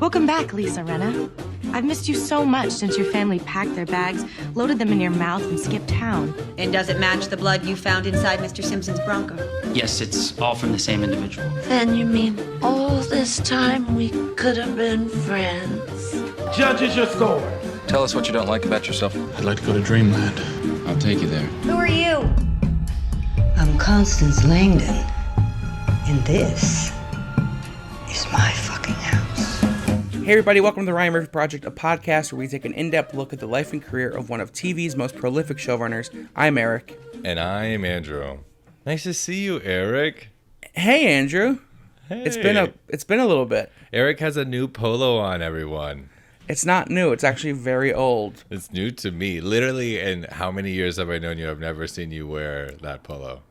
Welcome back, Lisa Renna. I've missed you so much since your family packed their bags, loaded them in your mouth, and skipped town. And does it match the blood you found inside Mr. Simpson's Bronco? Yes, it's all from the same individual. Then you mean all this time we could have been friends? Judges your score. Tell us what you don't like about yourself. I'd like to go to Dreamland. I'll take you there. Who are you? I'm Constance Langdon, and this is my fucking house. Hey everybody, welcome to the Ryan Murphy Project, a podcast where we take an in-depth look at the life and career of one of TV's most prolific showrunners. I'm Eric. And I am Andrew. Nice to see you, Eric. Hey Andrew. Hey. It's been a little bit. Eric has a new polo on, everyone. It's not new, it's actually very old. It's new to me. Literally, in how many years have I known you? I've never seen you wear that polo.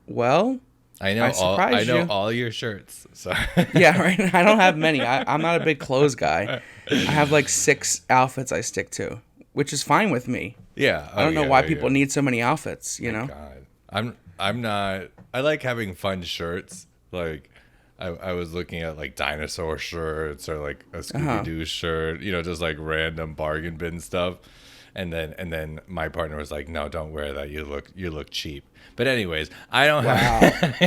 Well, I know all your shirts. So yeah, right. I don't have many. I'm not a big clothes guy. I have like 6 outfits I stick to, which is fine with me. Yeah. I don't know why people need so many outfits, you know? God. I'm not. I like having fun shirts. Like I was looking at like dinosaur shirts or like a Scooby-Doo shirt, you know, just like random bargain bin stuff. And then my partner was like, "No, don't wear that. You look cheap." But anyways, I don't have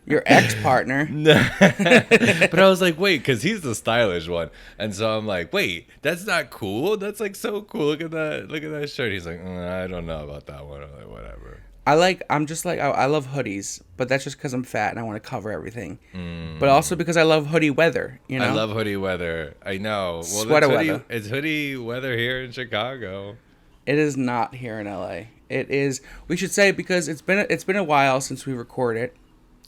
your ex-partner. But I was like, wait, because he's the stylish one, and so I'm like, wait, that's not cool. That's like so cool. Look at that shirt. He's like, I don't know about that one. I'm like, whatever. I love hoodies, but that's just because I'm fat and I want to cover everything. But also because I love hoodie weather, you know? I love hoodie weather. I know. Well, sweater weather. It's hoodie weather here in Chicago. It is not here in LA. It is, we should say, because it's been a while since we recorded.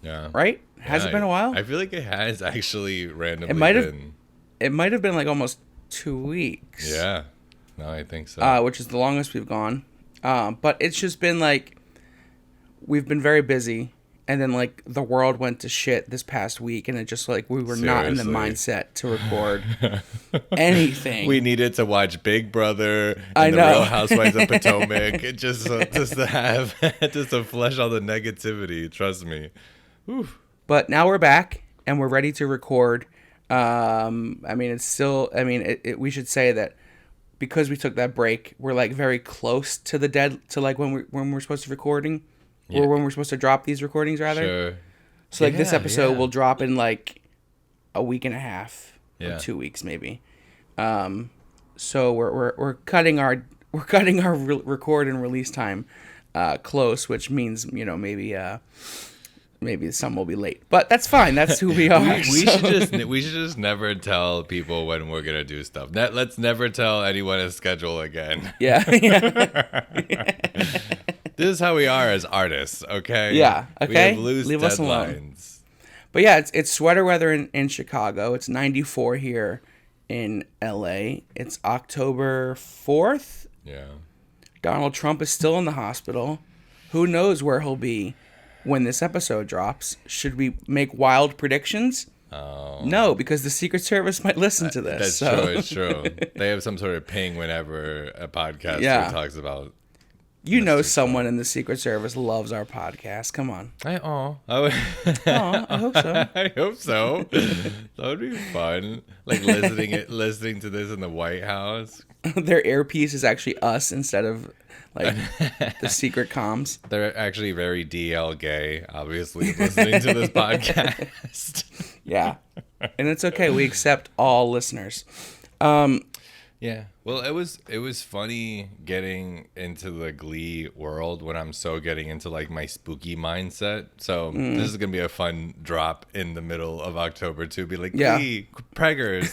Yeah. Right? Has it been a while? I feel like it has actually randomly It might have been like almost 2 weeks. Yeah. No, I think so. Which is the longest we've gone. But it's just been like, we've been very busy, and then like the world went to shit this past week, and it just like we were not in the mindset to record anything. We needed to watch Big Brother and the Real Housewives of Potomac just to flesh all the negativity. Trust me. Oof. But now we're back and we're ready to record. We should say that because we took that break, we're like very close to when we're supposed to be recording. Yeah. Or when we're supposed to drop these recordings, rather. Sure. So, this episode will drop in, like, a week and a half. Or 2 weeks, maybe. So, we're cutting our record and release time close, which means, you know, maybe some will be late. But that's fine. That's who we are. we should just never tell people when we're going to do stuff. Let's never tell anyone a schedule again. Yeah. This is how we are as artists, okay? Yeah, okay? We have loose Leave deadlines. Us alone. But yeah, it's sweater weather in Chicago. It's 94 here in LA. It's October 4th. Yeah. Donald Trump is still in the hospital. Who knows where he'll be when this episode drops? Should we make wild predictions? Oh. No, because the Secret Service might listen to this. That's true, it's true. They have some sort of ping whenever a podcaster talks about... You know someone in the Secret Service loves our podcast. Come on. I hope so. I hope so. That would be fun. Like listening to this in the White House. Their earpiece is actually us instead of like the secret comms. They're actually very DL gay, obviously, listening to this podcast. Yeah. And it's okay. We accept all listeners. Yeah. Well, it was funny getting into the Glee world when I'm so getting into like my spooky mindset. So this is gonna be a fun drop in the middle of October to be like, Glee, Preggers,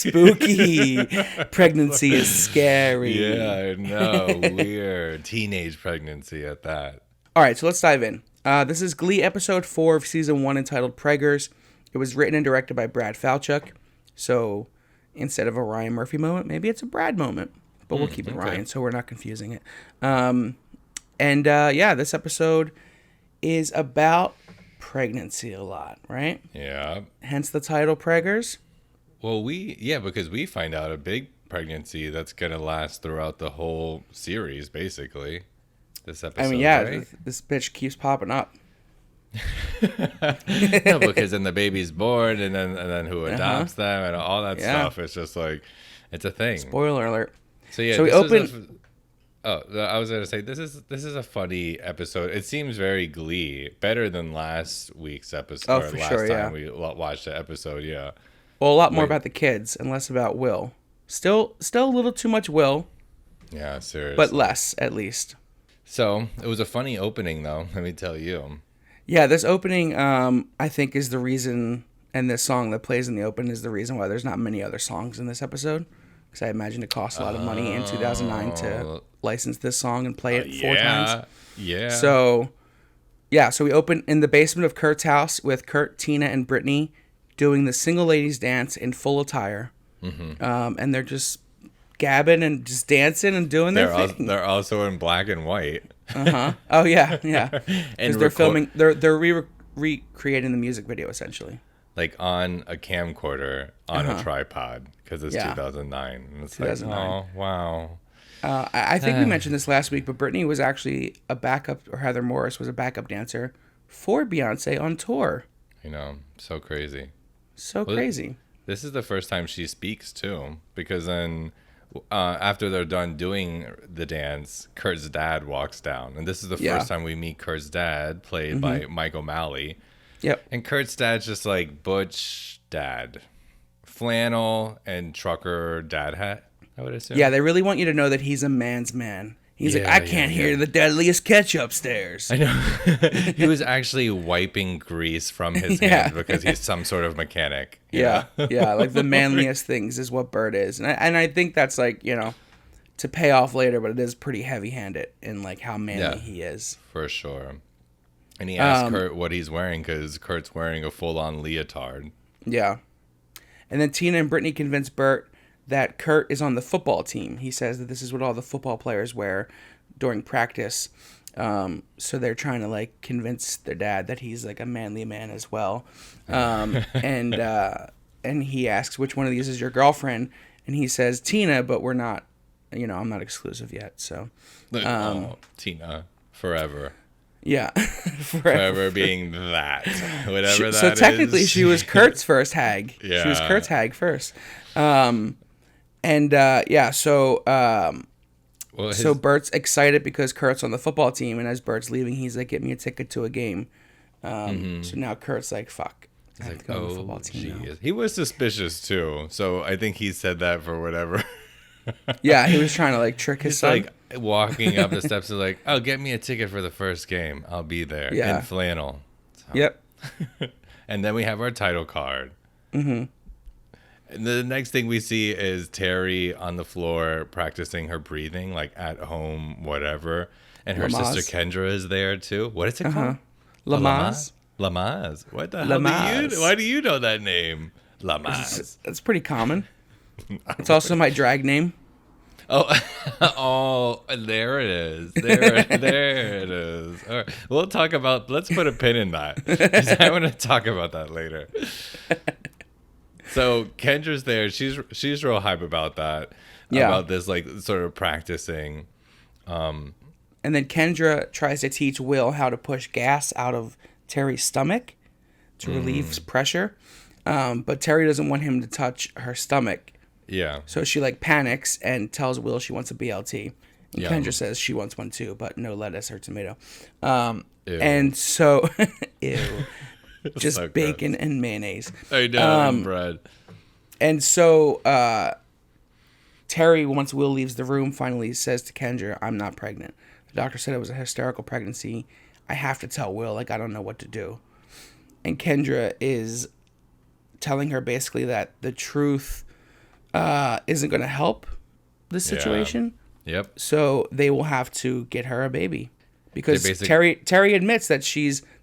spooky. Pregnancy is scary. Yeah, I know. Weird teenage pregnancy at that. All right, so let's dive in. This is Glee episode 4 of season 1 entitled Preggers. It was written and directed by Brad Falchuk. So instead of a Ryan Murphy moment, maybe it's a Brad moment. But we'll keep it Ryan, so we're not confusing it. This episode is about pregnancy a lot, right? Yeah. Hence the title, Preggers. Well, because we find out a big pregnancy that's going to last throughout the whole series, basically. This episode, right? This bitch keeps popping up. No, because then the baby's born, and then who adopts them, and all that stuff. It's just like, it's a thing. Spoiler alert. So yeah, so we open. I was gonna say this is a funny episode. It seems very Glee, better than last week's episode. Oh, for sure, time we watched the episode. Yeah. Well, a lot more about the kids and less about Will. Still a little too much Will. Yeah, seriously. But less, at least. So it was a funny opening, though. Let me tell you. Yeah, this opening, I think, is the reason, and this song that plays in the open is the reason why there's not many other songs in this episode. Because I imagine it cost a lot of money in 2009 to license this song and play it 4 times. Yeah. So we open in the basement of Kurt's house with Kurt, Tina, and Brittany doing the single ladies dance in full attire. Mm-hmm. And they're just gabbing and just dancing and doing their thing. They're also in black and white. Oh yeah. Because they're filming. They're recreating the music video essentially. Like on a camcorder on a tripod because it's 2009. And it's 2009. Like, oh wow. I think we mentioned this last week, but Brittany was actually a backup, or Heather Morris was a backup dancer for Beyonce on tour. You know, so crazy. Crazy. This is the first time she speaks too, because then after they're done doing the dance, Kurt's dad walks down, and this is the first time we meet Kurt's dad, played by Mike O'Malley. Yep. And Kurt's dad's just like butch dad, flannel and trucker dad hat, I would assume. Yeah, they really want you to know that he's a man's man. He's like, I can't hear the deadliest catch upstairs. I know. He was actually wiping grease from his hands because he's some sort of mechanic. Yeah, like the manliest things is what Bert is. And I think that's like, to pay off later, but it is pretty heavy-handed in like how manly he is. For sure. And he asked Kurt what he's wearing because Kurt's wearing a full-on leotard. Yeah. And then Tina and Brittany convince Bert that Kurt is on the football team. He says that this is what all the football players wear during practice. So they're trying to like convince their dad that he's like a manly man as well. And he asks, which one of these is your girlfriend? And he says, Tina, but we're not, I'm not exclusive yet. So, Tina, forever. Yeah. Forever being that. Whatever that is. So technically she was Kurt's first hag. Yeah. She was Kurt's hag first. So Bert's excited because Kurt's on the football team, and as Bert's leaving, he's like, get me a ticket to a game. So now Kurt's like, fuck. I have to go on the football team now. He was suspicious too, so I think he said that for whatever. Yeah, he was trying to like trick his son. Like walking up the steps of like, oh, get me a ticket for the first game. I'll be there in flannel. So. Yep. And then we have our title card. Mm-hmm. And the next thing we see is Terry on the floor practicing her breathing, like at home, whatever. And her sister Kendra is there too. What is it called? Lamaze. Lamaze. What the hell why do you know that name? Lamaze. That's pretty common. It's also my drag name. Oh, there it is. There it is. All right. Let's put a pin in that. 'Cause I want to talk about that later. So Kendra's there. She's real hype about that. Yeah. About this like sort of practicing. And then Kendra tries to teach Will how to push gas out of Terry's stomach to relieve pressure. But Terry doesn't want him to touch her stomach. Yeah. So she like panics and tells Will she wants a BLT. And Kendra says she wants one too, but no lettuce or tomato. And so, ew. Just so bacon gross. And mayonnaise. I know, and bread. And so Terry, once Will leaves the room, finally says to Kendra, I'm not pregnant. The doctor said it was a hysterical pregnancy. I have to tell Will, like, I don't know what to do. And Kendra is telling her basically that the truth isn't going to help the situation. Yeah. Yep. So they will have to get her a baby. Because Terry admits that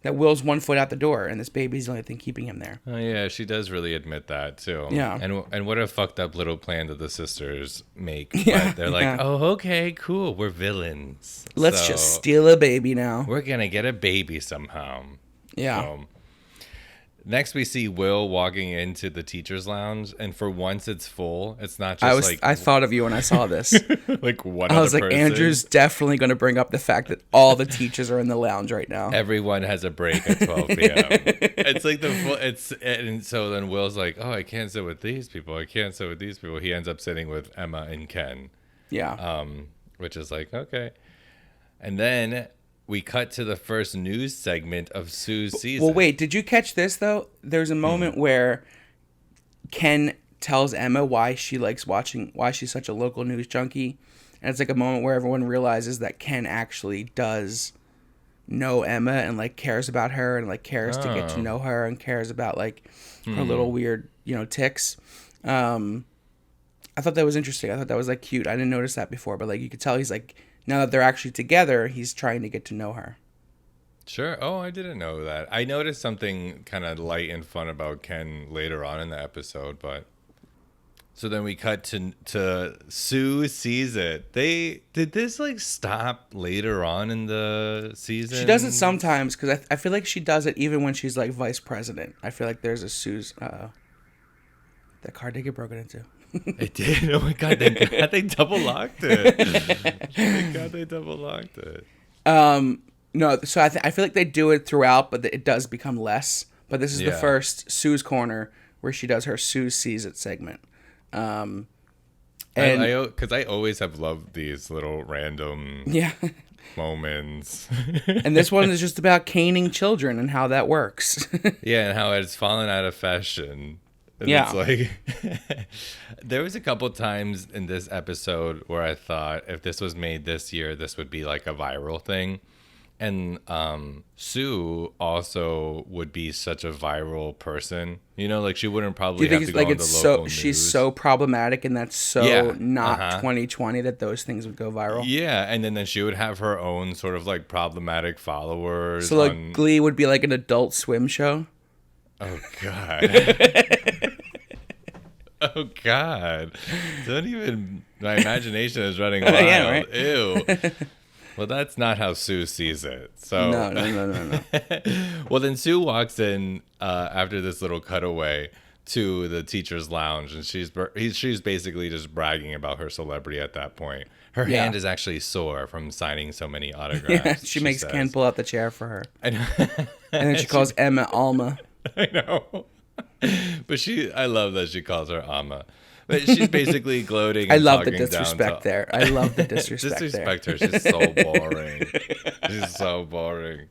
Will's 1 foot out the door, and this baby's the only thing keeping him there. Oh yeah, she does really admit that too. Yeah. And what a fucked up little plan that the sisters make. Yeah. But they're like, oh okay, cool, we're villains. Let's just steal a baby now. We're gonna get a baby somehow. Yeah. So, Next, we see Will walking into the teacher's lounge, and for once, it's full. It's not just I thought of you when I saw this. like one. I was like, person. Andrew's definitely going to bring up the fact that all the teachers are in the lounge right now. Everyone has a break at 12 p.m. It's like and so then Will's like, oh, I can't sit with these people. I can't sit with these people. He ends up sitting with Emma and Ken. Yeah. Which is like, okay. And then we cut to the first news segment of Sue's season. Well, wait, did you catch this, though? There's a moment where Ken tells Emma why she's such a local news junkie. And it's like a moment where everyone realizes that Ken actually does know Emma and like cares about her and like cares to get to know her and cares about like her little weird, tics. I thought that was interesting. I thought that was like cute. I didn't notice that before, but like you could tell he's like, now that they're actually together, he's trying to get to know her. Sure. Oh, I didn't know that. I noticed something kind of light and fun about Ken later on in the episode, but so then we cut to Sue sees it. Did this like stop later on in the season? She does it sometimes because I feel like she does it even when she's like vice president. I feel like there's a Sue's. That car did get broken into. It did. Oh my god! Thank God they double locked it. Thank God they double locked it. No, so I feel like they do it throughout, but it does become less. But this is the first Sue's Corner where she does her Sue Sees It segment. And because I always have loved these little random moments. And this one is just about caning children and how that works. Yeah, and how it's fallen out of fashion. And yeah. It's like there was a couple times in this episode where I thought if this was made this year, this would be like a viral thing. And Sue also would be such a viral person. Like she wouldn't probably have to go on the local news. She's so problematic and that's so not 2020 that those things would go viral. Yeah, and then she would have her own sort of like problematic followers. So like Glee would be like an Adult Swim show. Oh God. Oh God. Don't even, my imagination is running wild. Yeah, right? Ew. Well, that's not how Sue sees it. So No. Well, then Sue walks in after this little cutaway to the teacher's lounge, and she's basically just bragging about her celebrity at that point. Her hand is actually sore from signing so many autographs. Yeah, she makes Ken pull out the chair for her. I know. And then she calls Emma Alma. I know. But I love that she calls her Alma. But she's basically gloating. And I love the disrespect there. I love the disrespect there. Disrespect her. She's so boring. She's so boring.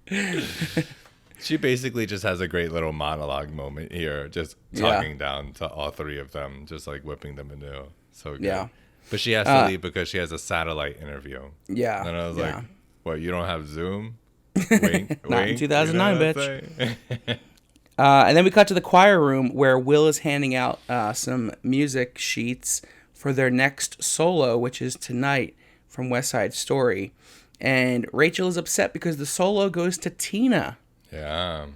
She basically just has a great little monologue moment here, just talking down to all three of them, just like whipping them anew. So good. Yeah. But she has to leave because she has a satellite interview. Yeah. And I was like, what, you don't have Zoom? Wink, Not in 2009, bitch. And then we cut to the choir room where Will is handing out some music sheets for their next solo, which is tonight from West Side Story. And Rachel is upset because the solo goes to Tina. Yeah.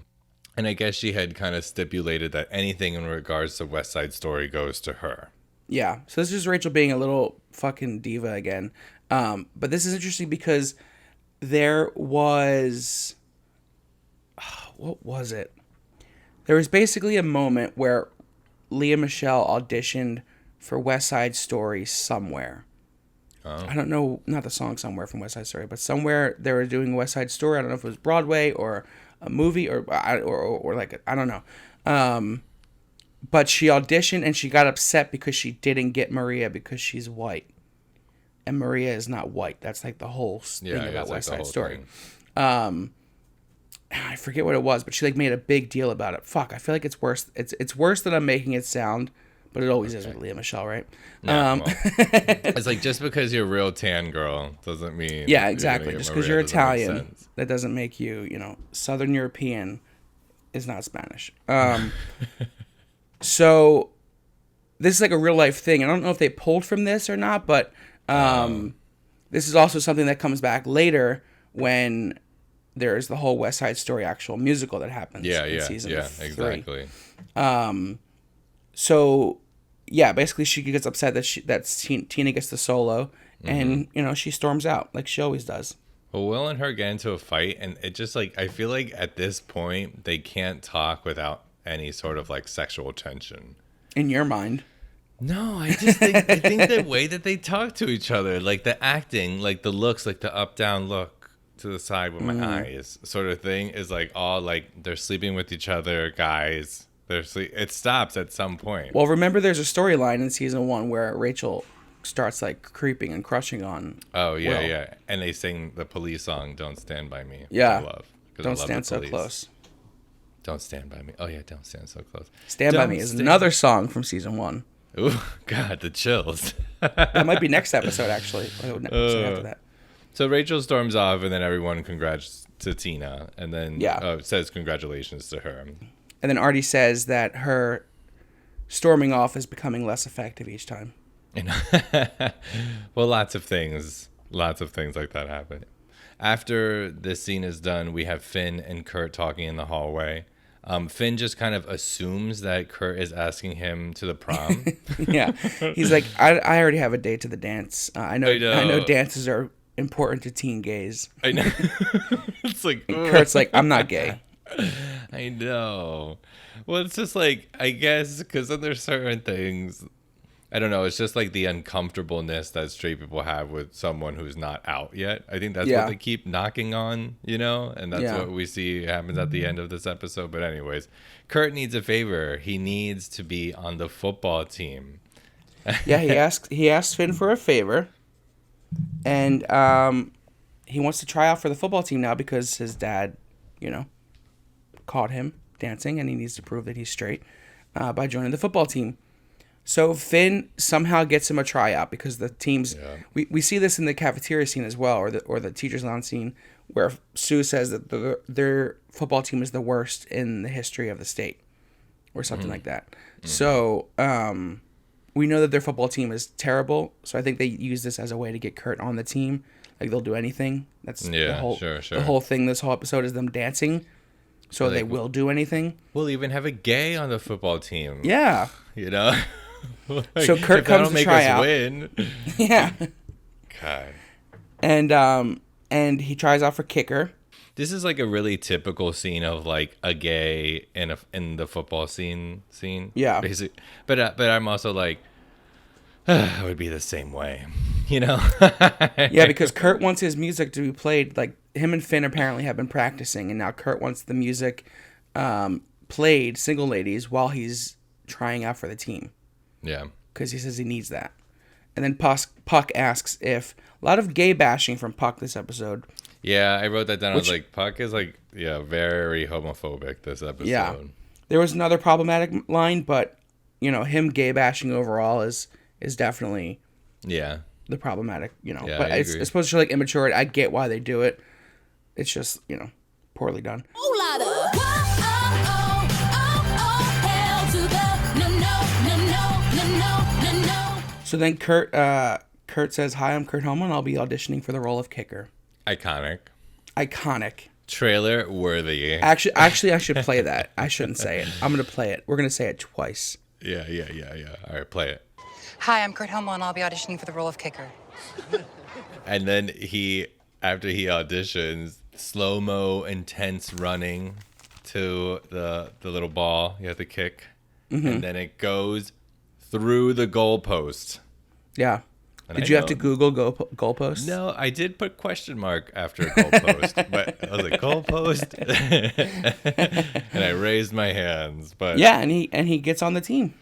And I guess she had kind of stipulated that anything in regards to West Side Story goes to her. Yeah. So this is Rachel being a little fucking diva again. But this is interesting because there was... what was it? There was basically a moment where Lea Michele auditioned for West Side Story somewhere. Oh. I don't know, not the song Somewhere from West Side Story, but somewhere they were doing West Side Story. I don't know if it was Broadway or a movie or like, I don't know. But she auditioned and she got upset because she didn't get Maria because she's white. And Maria is not white. That's like the whole thing about West Side Story. I forget what it was, but she like made a big deal about it. Fuck, I feel like it's worse. It's worse than I'm making it sound, but it always is with Lea Michele, right? No, it's like just because you're a real tan girl doesn't mean exactly. Just because you're Italian, that doesn't make you Southern European is not Spanish. So this is like a real life thing. I don't know if they pulled from this or not, but this is also something that comes back later when there's the whole West Side Story actual musical that happens in season 3. Exactly. So, basically she gets upset that Tina gets the solo, and, she storms out like she always does. Well, Will and her get into a fight, and it just, like, I feel like at this point, they can't talk without any sort of like sexual tension. In your mind. No, I think the way that they talk to each other, like the acting, like the looks, like the up down look to the side with my eyes sort of thing is like all like they're sleeping with each other, guys. It stops at some point. Well, remember there's a storyline in season 1 where Rachel starts like creeping and crushing on Oh yeah, Will. yeah. And they sing the Police song "Don't Stand by Me." Yeah. I love. 'Cause I Don't love Stand the So Police. Close. Don't stand by me. Oh yeah, don't stand so close. Stand by Don't Me is stand- another song from season 1. Ooh, God, the chills. That might be next episode actually. Or the episode after that. So Rachel storms off, and then everyone congrats to Tina, and then says congratulations to her. And then Artie says that her storming off is becoming less effective each time. Well, lots of things like that happen. After this scene is done, we have Finn and Kurt talking in the hallway. Finn just kind of assumes that Kurt is asking him to the prom. Yeah, he's like, I already have a date to the dance. I know dances are important to teen gays. I know. It's like Kurt's like, I'm not gay. I know. Well, it's just like, I guess, because then there's certain things, I don't know, it's just like the uncomfortableness that straight people have with someone who's not out yet. I think that's what they keep knocking on, and that's what we see happens at the end of this episode. But anyways, Kurt needs a favor. He needs to be on the football team. Yeah, he asked Finn for a favor, and he wants to try out for the football team now because his dad, caught him dancing, and he needs to prove that he's straight by joining the football team. So Finn somehow gets him a tryout because the teams we see this in the cafeteria scene as well, or the teacher's lounge scene, where Sue says that their football team is the worst in the history of the state, or something like that. So we know that their football team is terrible. So I think they use this as a way to get Kurt on the team. Like they'll do anything. That's the whole thing. This whole episode is them dancing. So they will do anything. We'll even have a gay on the football team. Yeah. Like, so Kurt comes to try out. Win. Yeah. God. And he tries out for kicker. This is like a really typical scene of like a gay in the football scene. Yeah. Basically. But I'm also like, I would be the same way, Yeah, because Kurt wants his music to be played. Like him and Finn apparently have been practicing, and now Kurt wants the music played, Single Ladies, while he's trying out for the team. Yeah. Because he says he needs that. And then Puck asks if a lot of gay bashing from Puck this episode. Yeah, I wrote that down. I was like, Puck is like, very homophobic this episode. Yeah. There was another problematic line, but him gay bashing overall is definitely the problematic, but it's supposed to show like immaturity. I get why they do it. It's just, poorly done. So then Kurt says, "Hi, I'm Kurt Holman. I'll be auditioning for the role of kicker." Iconic. Trailer worthy. Actually, I should play that. I shouldn't say it. I'm gonna play it. We're gonna say it twice. Yeah. All right, play it. Hi, I'm Kurt Holman. I'll be auditioning for the role of kicker. And then after he auditions, slow-mo, intense running to the little ball you have to kick, and then it goes through the goalpost. Yeah. Did you have to Google goalpost? No, I did put question mark after goalpost, but I was like, goalpost? And I raised my hands. But yeah, and he gets on the team.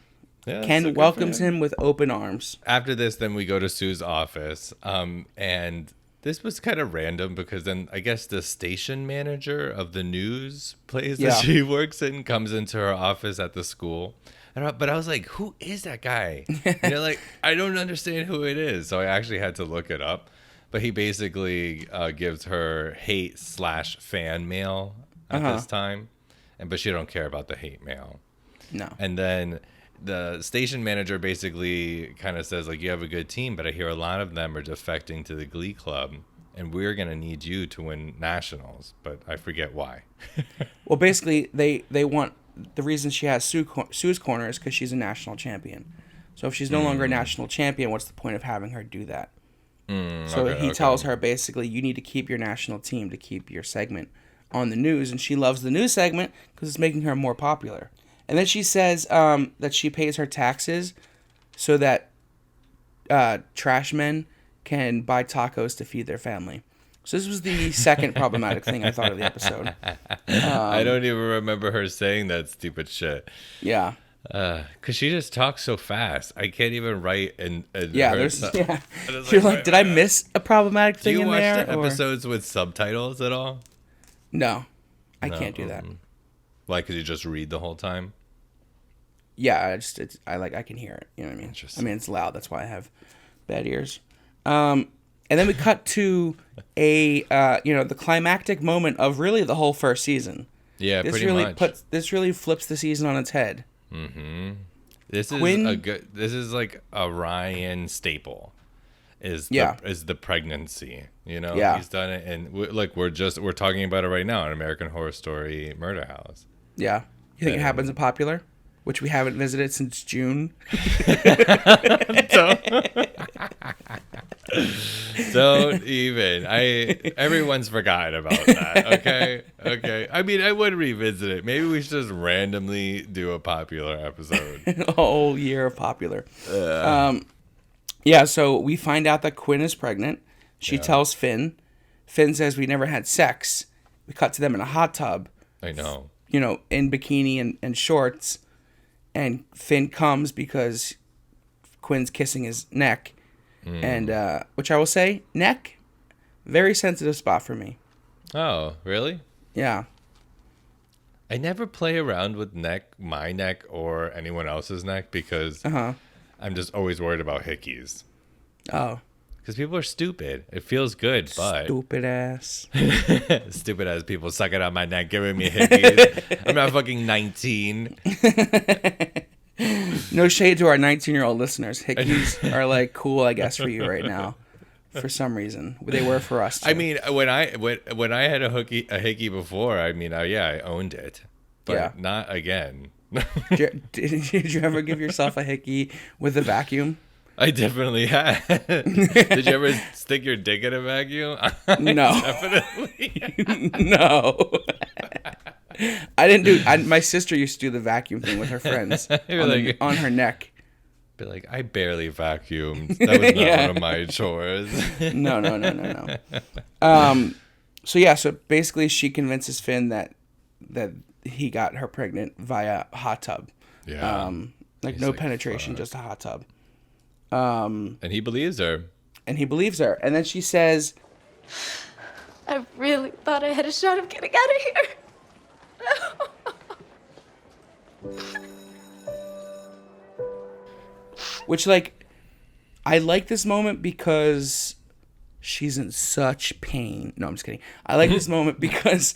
Yeah, Ken welcomes him with open arms. After this, then we go to Sue's office, and this was kind of random because then I guess the station manager of the news place that she works in comes into her office at the school. But I was like, who is that guy? Like, I don't understand who it is. So I actually had to look it up. But he basically gives her hate/fan mail at this time. But she don't care about the hate mail. No. And then the station manager basically kind of says, like, you have a good team, but I hear a lot of them are defecting to the Glee Club. And we're going to need you to win nationals. But I forget why. Well, basically, they want... The reason she has Sue's corner is because she's a national champion. So if she's no longer a national champion, what's the point of having her do that? So he tells her basically, you need to keep your national team to keep your segment on the news. And she loves the news segment because it's making her more popular. And then she says that she pays her taxes so that trash men can buy tacos to feed their family. So this was the second problematic thing I thought of the episode. I don't even remember her saying that stupid shit. Yeah. Because she just talks so fast. I can't even write and yeah, You're like, did I miss a problematic thing in there? Do you watch the episodes with subtitles at all? No, I can't do that. Why? Because you just read the whole time? Yeah, I can hear it. You know what I mean? I mean, it's loud. That's why I have bad ears. And then we cut to the climactic moment of really the whole first season. Yeah, pretty much. This really flips the season on its head. Mm-hmm. This is like a Ryan staple. Is the pregnancy? You know, he's done it, and we're talking about it right now in American Horror Story Murder House. Yeah, you think it happens in Popular, which we haven't visited since June? Don't even. Everyone's forgotten about that. Okay. I mean, I would revisit it. Maybe we should just randomly do a Popular episode. A whole year of Popular. Yeah. So we find out that Quinn is pregnant. She tells Finn. Finn says we never had sex. We cut to them in a hot tub. I know. You know, in bikini and shorts. And Finn comes because Quinn's kissing his neck. And which I will say, neck, very sensitive spot for me. Oh, really? Yeah. I never play around with my neck or anyone else's neck because I'm just always worried about hickeys. Oh. Because people are stupid. It feels good, but... Stupid ass. Stupid ass people sucking on my neck, giving me hickeys. I'm not fucking 19. No shade to our 19-year-old listeners. Hickeys are like cool, I guess, for you right now. For some reason, they were for us too. I mean, when I had a hickey before, I mean, I owned it, but not again. Did you ever give yourself a hickey with a vacuum? I definitely had. Did you ever stick your dick in a vacuum? No. Definitely. No. I didn't do. My sister used to do the vacuum thing with her friends on her neck. Be like, I barely vacuumed. That was not one of my chores. No. So basically, she convinces Finn that he got her pregnant via a hot tub. Yeah. No penetration, just a hot tub. And he believes her. And then she says, I really thought I had a shot of getting out of here. Which, I like this moment because she's in such pain. No, I'm just kidding. I like this moment because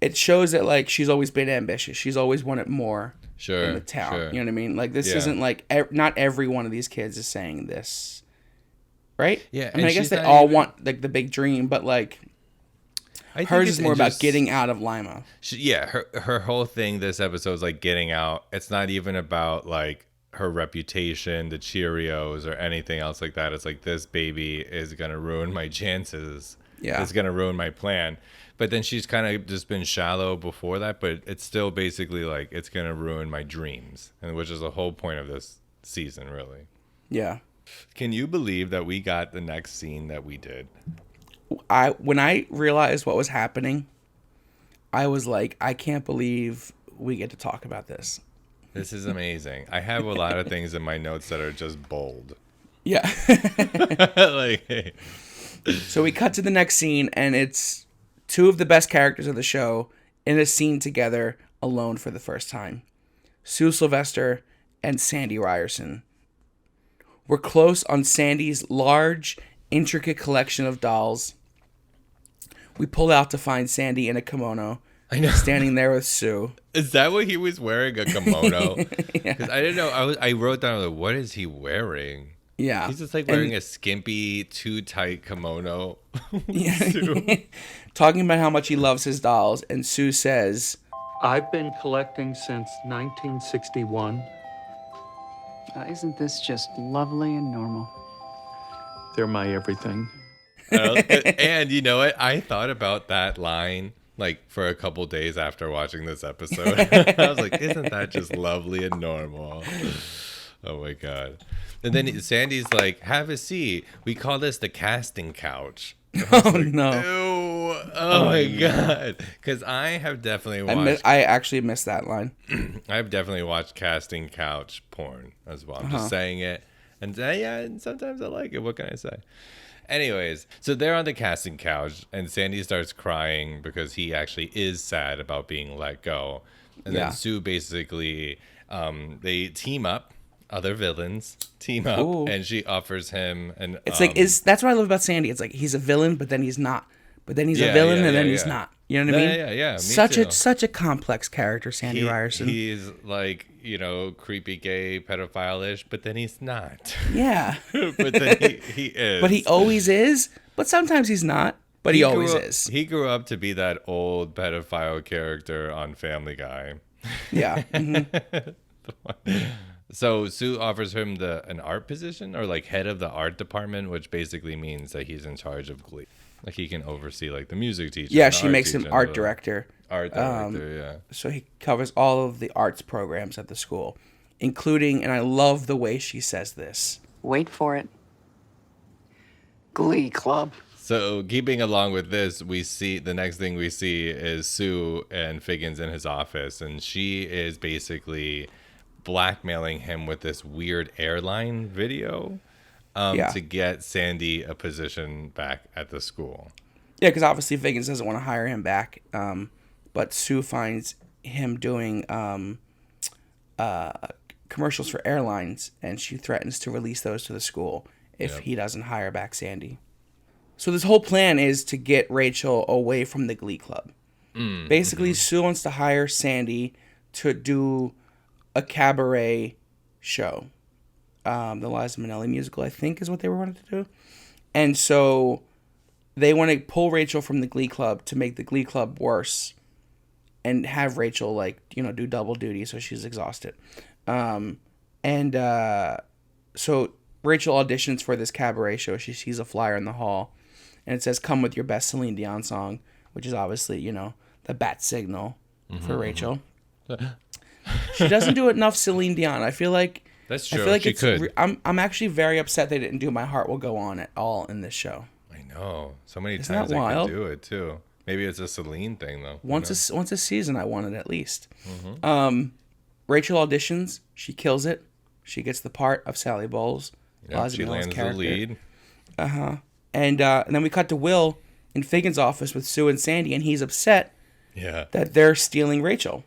it shows that, she's always been ambitious. She's always wanted more in the town. Sure. You know what I mean? This isn't not every one of these kids is saying this. Right? Yeah. I mean, I guess they all want, the big dream, but, hers is more about getting out of Lima. Her whole thing this episode is getting out. It's not even about her reputation, the Cheerios, or anything else like that. It's this baby is gonna ruin my chances. Yeah, it's gonna ruin my plan. But then she's kind of just been shallow before that. But it's still basically it's gonna ruin my dreams, and which is the whole point of this season, really. Yeah. Can you believe that we got the next scene that we did? When I realized what was happening, I was like, I can't believe we get to talk about this. This is amazing. I have a lot of things in my notes that are just bold. Yeah. So we cut to the next scene, and it's two of the best characters of the show in a scene together alone for the first time. Sue Sylvester and Sandy Ryerson. We're close on Sandy's large, intricate collection of dolls. We pull out to find Sandy in a kimono. I know. Standing there with Sue. Is that what he was wearing? A kimono? Because I didn't know. I wrote down, what is he wearing? Yeah. He's just wearing a skimpy, too tight kimono. Talking about how much he loves his dolls. And Sue says, I've been collecting since 1961. Isn't this just lovely and normal? They're my everything. And you know what? I thought about that line like for a couple days after watching this episode. I was like, isn't that just lovely and normal? Oh my God. And then Sandy's like, have a seat. We call this the casting couch. Oh, like, no. Ew. Oh my God. Because I have definitely watched. I actually missed that line. I've definitely watched casting couch porn as well. I'm just saying it. And yeah, and sometimes I like it. What can I say? Anyways, so they're on the casting couch, and Sandy starts crying because he actually is sad about being let go. And then Sue basically, they team up, other villains team up, and she offers him an. It's like that's what I love about Sandy. It's like he's a villain, but then he's not. But then he's a villain, and then he's not. You know what I mean? Yeah. Such a complex character, Sandy Ryerson. He's like, creepy gay pedophile-ish, but then he's not. Yeah. But then he is. But he always is. But sometimes he's not. But he always is. He grew up to be that old pedophile character on Family Guy. Yeah. Mm-hmm. So Sue offers him an art position, or like head of the art department, which basically means that he's in charge of Glee. Like he can oversee like the music teacher. Yeah, she makes him art director. Art director, yeah. So he covers all of the arts programs at the school, including, and I love the way she says this. Wait for it. Glee Club. So keeping along with this, the next thing we see is Sue and Figgins in his office, and she is basically blackmailing him with this weird airline video. To get Sandy a position back at the school. Yeah, because obviously Figgins doesn't want to hire him back. But Sue finds him doing commercials for airlines, and she threatens to release those to the school if he doesn't hire back Sandy. So this whole plan is to get Rachel away from the Glee Club. Basically, Sue wants to hire Sandy to do a cabaret show. The Liza Minnelli musical, I think, is what they wanted to do. And so they want to pull Rachel from the Glee Club to make the Glee Club worse and have Rachel, do double duty so she's exhausted. So Rachel auditions for this cabaret show. She sees a flyer in the hall, and it says, "Come with your best Celine Dion song," which is obviously, the bat signal for Rachel. She doesn't do enough Celine Dion. I feel like... That's true. I feel like she could. I'm actually very upset they didn't do "My Heart Will Go On" at all in this show. I know. So many Isn't times that they wild? could do it too. Maybe it's a Celine thing though. Once a season, I want it at least. Rachel auditions. She kills it. She gets the part of Sally Bowles. She lands the lead. And then we cut to Will in Figgins' office with Sue and Sandy, and he's upset that they're stealing Rachel.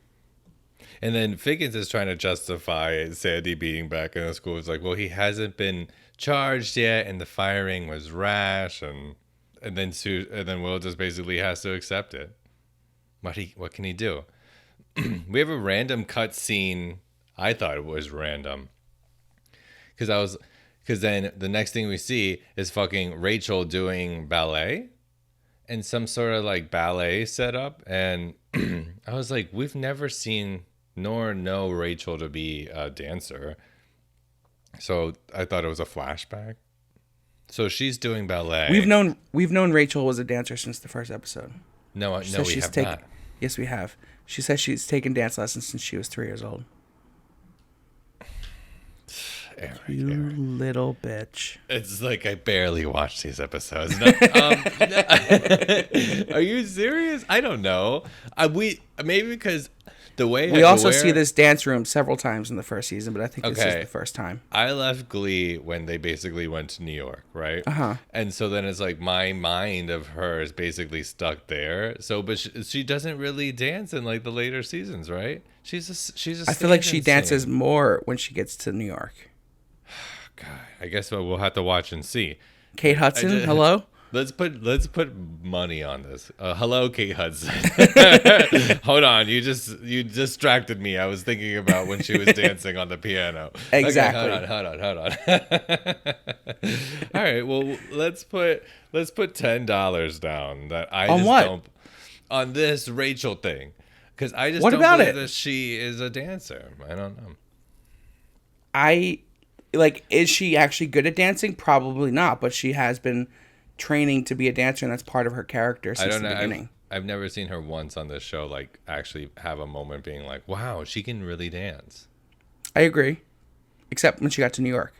And then Figgins is trying to justify Sandy being back in the school. It's like, well, he hasn't been charged yet, and the firing was rash, and then Will just basically has to accept it. What can he do? We have a random cut scene. I thought it was random because then the next thing we see is fucking Rachel doing ballet and some sort of like ballet setup, and I was like, we've never seen nor know Rachel to be a dancer. So I thought it was a flashback. So she's doing ballet. We've known Rachel was a dancer since the first episode. No, we have not. Yes, we have. She says she's taken dance lessons since she was 3 years old. You little bitch. It's like I barely watched these episodes. No, are you serious? I don't know. Maybe because the way we also see this dance room several times in the first season, but I think this is the first time. I left Glee when they basically went to New York, right? And so then it's like my mind of her is basically stuck there. So, but she doesn't really dance in like the later seasons, right? She's a. I feel like she dances more when she gets to New York. God, I guess we'll have to watch and see. Kate Hudson, hello. Let's put money on this. Hello, Kate Hudson. Hold on, you distracted me. I was thinking about when she was dancing on the piano. Exactly. Okay, hold on. All right. Well, let's put $10 down. That I on just what? don't on this Rachel thing, because I just what don't about believe it? that she is a dancer. I don't know. Is she actually good at dancing? Probably not, but she has been training to be a dancer, and that's part of her character since the beginning. I've never seen her once on this show like actually have a moment being like, wow, she can really dance. I agree, except when she got to New York.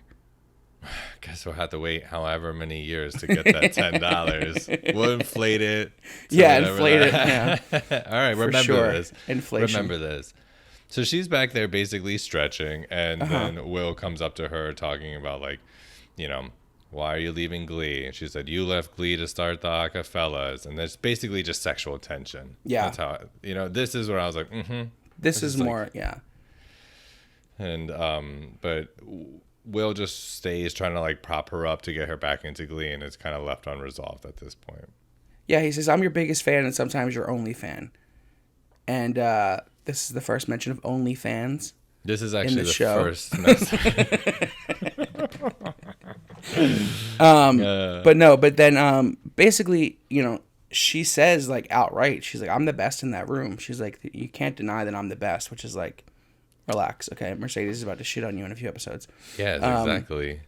Guess we'll have to wait however many years to get that $10. We'll inflate it. Inflate it. Yeah. All right, remember this. Inflation. Remember this. So she's back there basically stretching, and then Will comes up to her talking about like, why are you leaving Glee? And she said, you left Glee to start the Acapellas, and there's basically just sexual tension. Yeah. That's how this is where I was like, This is more, like, yeah. And but Will just stays trying to like prop her up to get her back into Glee, and it's kind of left unresolved at this point. Yeah, he says, I'm your biggest fan and sometimes your only fan. And this is the first mention of OnlyFans. This is actually the show. First message. But then basically, she says like outright, she's like, I'm the best in that room. She's like, you can't deny that I'm the best, which is like, relax, okay? Mercedes is about to shit on you in a few episodes. Yeah, exactly.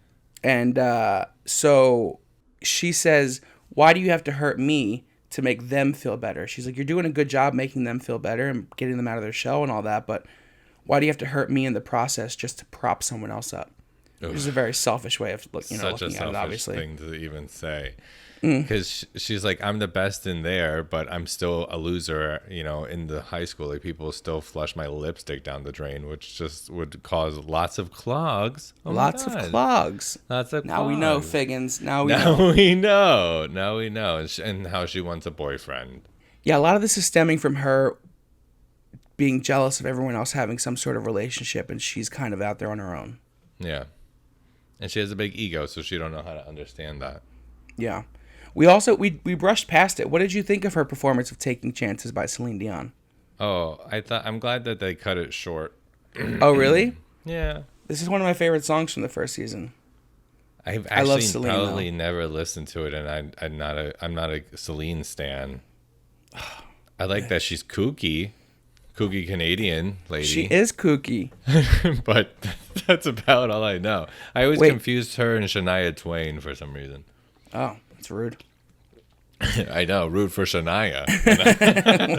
And so she says, why do you have to hurt me to make them feel better? She's like, you're doing a good job making them feel better and getting them out of their shell and all that, but why do you have to hurt me in the process just to prop someone else up? Which is a very selfish way of looking at it, obviously. Thing to even say. Because she's like, I'm the best in there, but I'm still a loser, in the high school. Like, people still flush my lipstick down the drain, which just would cause lots of clogs. Lots of clogs. Now we know, Figgins. Now we know. And how she wants a boyfriend. Yeah, a lot of this is stemming from her being jealous of everyone else having some sort of relationship, and she's kind of out there on her own. Yeah. And she has a big ego, so she don't know how to understand that. Yeah. We also we brushed past it. What did you think of her performance of Taking Chances by Celine Dion? Oh, I'm glad that they cut it short. Oh, really? Yeah. This is one of my favorite songs from the first season. I love Celine, probably never listened to it, and I'm not a Celine stan. I like that she's kooky Canadian lady. She is kooky. But that's about all I know. I always confused her and Shania Twain for some reason. Oh, that's rude. I know, rude for Shania.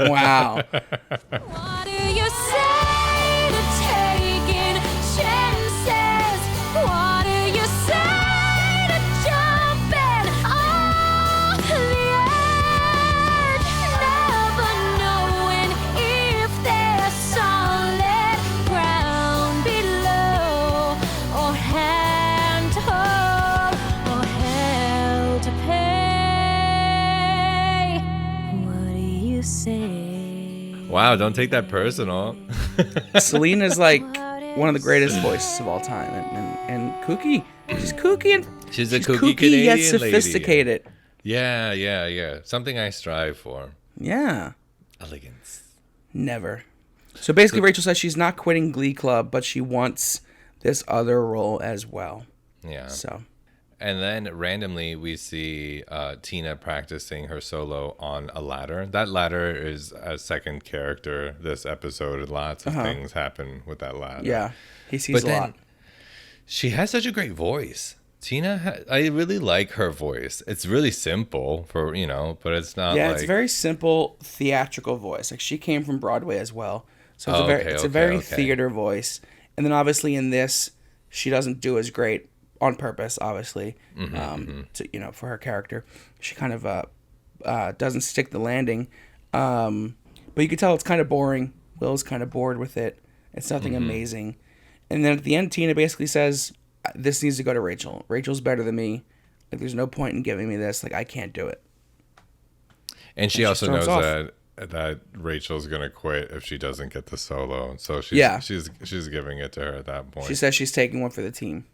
Wow. What do you say to taking chances? What do you say to jumping off the edge? Never knowing if there's solid ground below, or hand to hold, or hell to pay. What do you say? Wow, don't take that personal. Celine is like one of the greatest voices of all time, and kooky. She's kooky and she's kooky Canadian yet sophisticated. Lady. Yeah. Something I strive for. Yeah. Elegance. Never. So basically, Rachel says she's not quitting Glee Club, but she wants this other role as well. Yeah. So. And then randomly we see Tina practicing her solo on a ladder. That ladder is a second character this episode. Lots of things happen with that ladder. Yeah, he sees a lot. She has such a great voice. Tina, I really like her voice. It's really simple but it's not. Yeah, it's a very simple theatrical voice. Like, she came from Broadway as well, so it's a very theater voice. And then obviously in this, she doesn't do as great. On purpose, obviously, to for her character, she kind of doesn't stick the landing, but you can tell it's kind of boring. Will's kind of bored with it. It's nothing amazing, and then at the end, Tina basically says, "This needs to go to Rachel. Rachel's better than me. Like, there's no point in giving me this. Like, I can't do it." And she also knows that Rachel's gonna quit if she doesn't get the solo. So she's giving it to her at that point. She says she's taking one for the team.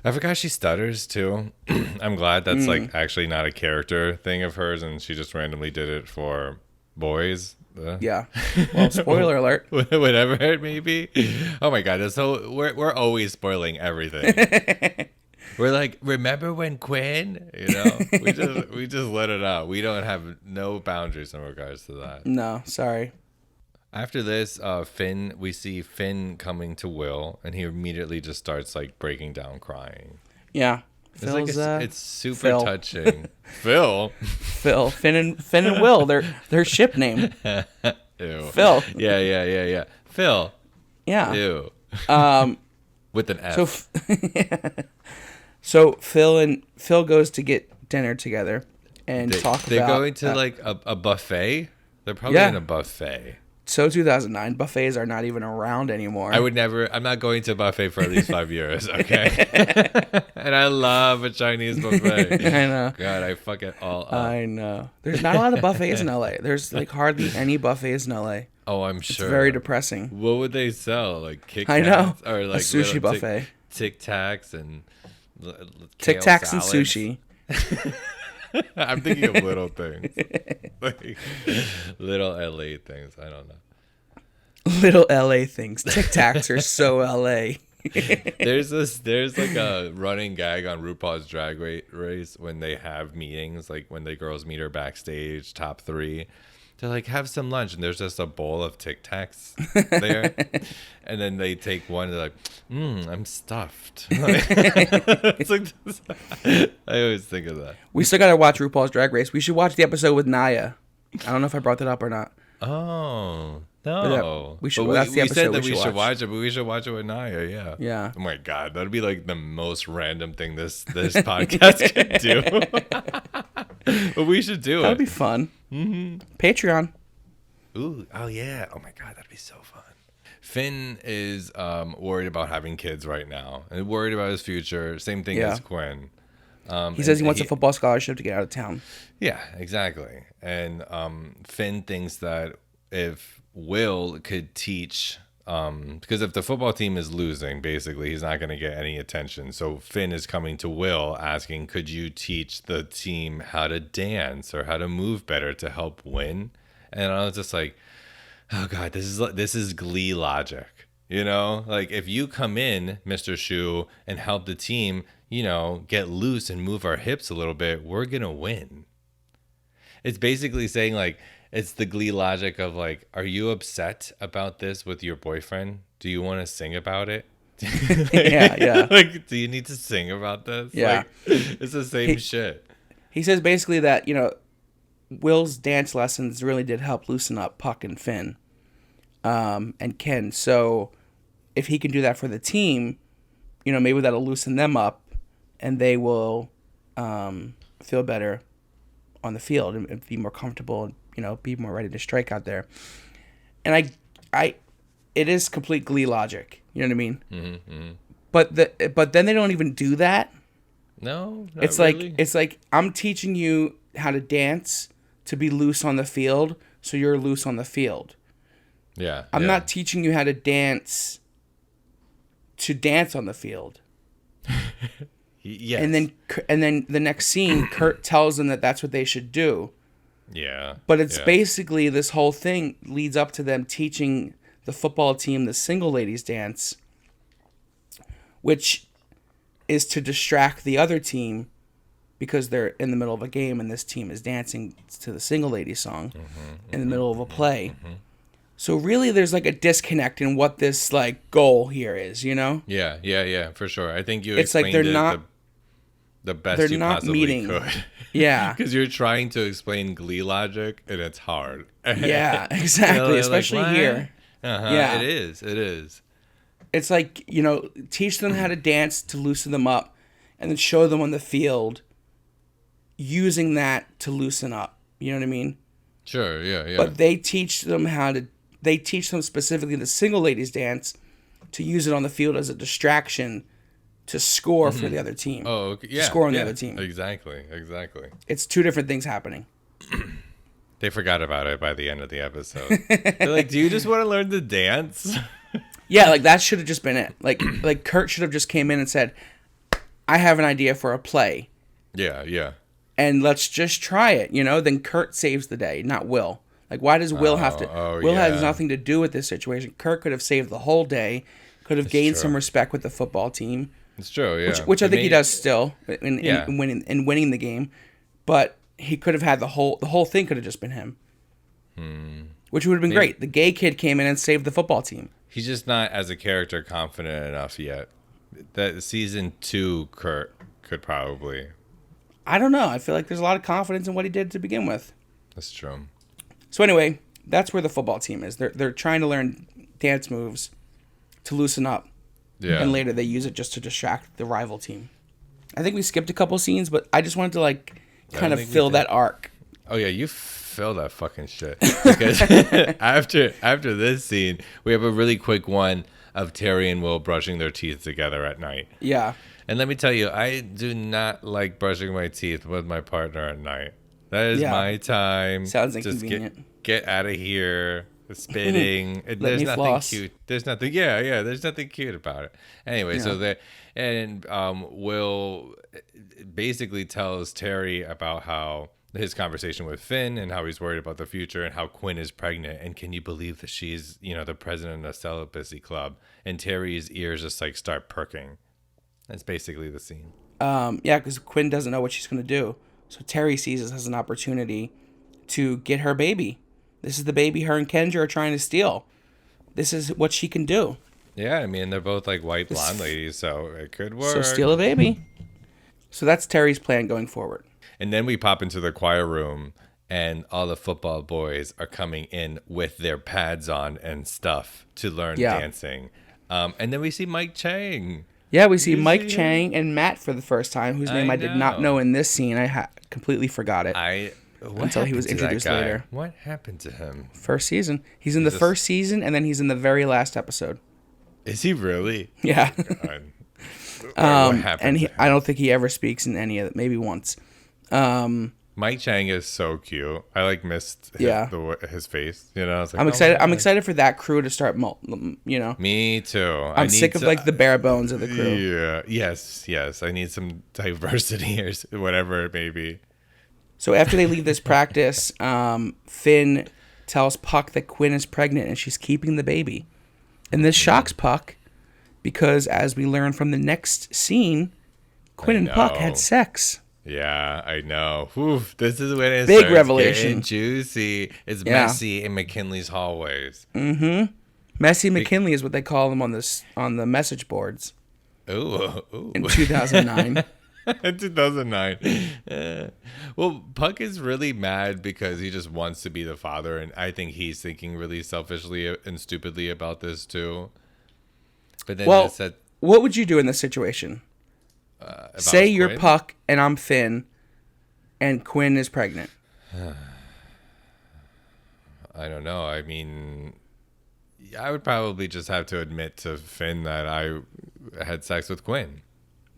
I forgot she stutters too. I'm glad that's like actually not a character thing of hers, and she just randomly did it for boys. Yeah. Well, spoiler alert. Whatever it may be. Oh my god! So we're always spoiling everything. We're like, remember when Quinn? We just let it out. We don't have no boundaries in regards to that. No, sorry. After this, we see Finn coming to Will, and he immediately just starts like breaking down crying. Yeah. It's super touching. Phil. Finn and Will. Their ship name. Ew. Phil. Yeah. Phil. Yeah. Ew. With an F. So Phil goes to get dinner together and talk about. They're going to like a buffet. They're probably in a buffet. So 2009, buffets are not even around anymore. I'm not going to a buffet for at least 5 years, okay? And I love a Chinese buffet. I know. God, I fuck it all up. I know. There's not a lot of buffets in LA. There's like hardly any buffets in LA. Oh, I'm sure. It's very depressing. What would they sell? Like Kit Kats? I know. Or like a sushi buffet. Tic Tacs and Tic Tacs and sushi. I'm thinking of little things. Like, little LA things. I don't know. Little LA things. Tic Tacs are so LA. There's like a running gag on RuPaul's Drag Race when they have meetings, like when the girls meet her backstage, top 3. They're like, have some lunch, and there's just a bowl of Tic Tacs there, and then they take one. And they're like, I'm stuffed. It's like this. I always think of that. We still gotta watch RuPaul's Drag Race. We should watch the episode with Naya. I don't know if I brought that up or not. Oh no, we should. That's the episode we said that we should watch it, but we should watch it with Naya. Yeah. Yeah. Oh my God, that'd be like the most random thing this podcast could do. But we should do it. That'd be fun. Patreon. Ooh, oh yeah. Oh my God, that'd be so fun. Finn is worried about having kids right now and worried about his future. Same thing as Quinn. He says he wants a football scholarship to get out of town. Yeah, exactly. And Finn thinks that if Will could teach, because if the football team is losing, basically, he's not going to get any attention. So Finn is coming to Will asking, could you teach the team how to dance or how to move better to help win? And I was just like, oh God, this is Glee logic. You know, like if you come in, Mr. Shu, and help the team, you know, get loose and move our hips a little bit, we're going to win. It's basically saying like, it's the Glee logic of like, are you upset about this with your boyfriend? Do you want to sing about it? Yeah. Like, do you need to sing about this? Yeah. Like, it's the same shit. He says basically that, you know, Will's dance lessons really did help loosen up Puck and Finn and Ken. So if he can do that for the team, you know, maybe that'll loosen them up and they will feel better on the field and be more comfortable and, you know, be more ready to strike out there. And it is complete Glee logic. You know what I mean? Mm-hmm. But then they don't even do that. No, not it's really. It's like I'm teaching you how to dance to be loose on the field, so you're loose on the field. Yeah. I'm not teaching you how to dance on the field. Yes. And then the next scene, Kurt tells them that that's what they should do. Yeah. But it's basically this whole thing leads up to them teaching the football team the single ladies dance, which is to distract the other team because they're in the middle of a game and this team is dancing to the single ladies song in the middle of a play. So really there's like a disconnect in what this like goal here is, you know? Yeah, for sure. I think you it's explained like they're not the best they're you not possibly meeting. could. Yeah. Because you're trying to explain Glee logic and it's hard. Yeah, exactly. You know, especially like, here. Yeah. It is. It's like, you know, teach them how to dance to loosen them up and then show them on the field using that to loosen up. You know what I mean? Sure, yeah. But they teach them specifically the single ladies dance to use it on the field as a distraction to score for the other team. Oh, okay. Yeah. To score on the other team. Exactly. It's two different things happening. They forgot about it by the end of the episode. They're like, do you just want to learn to dance? Yeah, like that should have just been it. Like Kurt should have just came in and said, I have an idea for a play. Yeah. And let's just try it, you know? Then Kurt saves the day, not Will. Like, why does Will have to... Will has nothing to do with this situation. Kurt could have saved the whole day, could have gained some respect with the football team. It's true, yeah. Which I think he does still in winning the game. But he could have had the whole thing could have just been him. Which would have been great. The gay kid came in and saved the football team. He's just not, as a character, confident enough yet. That season 2 Kurt could probably. I don't know. I feel like there's a lot of confidence in what he did to begin with. That's true. So anyway, that's where the football team is. They're trying to learn dance moves to loosen up. Yeah. And later they use it just to distract the rival team. I think we skipped a couple scenes, but I just wanted to like kind of fill that arc. Oh yeah, you fill that fucking shit. Because after this scene, we have a really quick one of Terry and Will brushing their teeth together at night. Yeah. And let me tell you, I do not like brushing my teeth with my partner at night. That is my time. Sounds inconvenient. Just get out of here. Spitting. There's nothing floss. cute. There's nothing. Yeah. There's nothing cute about it. Anyway, so Will basically tells Terry about how his conversation with Finn and how he's worried about the future and how Quinn is pregnant. And can you believe that she's, the president of the celibacy club? And Terry's ears just like start perking. That's basically the scene. Yeah, because Quinn doesn't know what she's going to do. So Terry sees this as an opportunity to get her baby. This is the baby her and Kendra are trying to steal. This is what she can do. Yeah, I mean, they're both like white blonde ladies, so it could work. So steal a baby. So that's Terry's plan going forward. And then we pop into the choir room, and all the football boys are coming in with their pads on and stuff to learn dancing. And then we see Mike Chang. Yeah, we see Mike Chang and Matt for the first time, whose name I did not know in this scene. I completely forgot it. Until he was introduced later. What happened to him? First season. He's in the first season, and then he's in the very last episode. Is he really? Yeah. What happened? And I don't think he ever speaks in any of it. Maybe once. Mike Chang is so cute. I missed his face. I was like, I'm excited. I'm excited for that crew to start. Me too. I'm sick of the bare bones of the crew. Yeah. Yes. I need some diversity or whatever it may be. So after they leave this practice, Finn tells Puck that Quinn is pregnant and she's keeping the baby. And this shocks Puck because, as we learn from the next scene, Quinn and Puck had sex. Yeah, I know. Oof, this is when it's big revelation. Juicy. It's messy in McKinley's hallways. Mm-hmm. Messy McKinley is what they call them on the message boards. Ooh. In 2009. In 2009. Well, Puck is really mad because he just wants to be the father, and I think he's thinking really selfishly and stupidly about this too. But then what would you do in this situation? Say you're Puck and I'm Finn, and Quinn is pregnant. I don't know. I mean, I would probably just have to admit to Finn that I had sex with Quinn.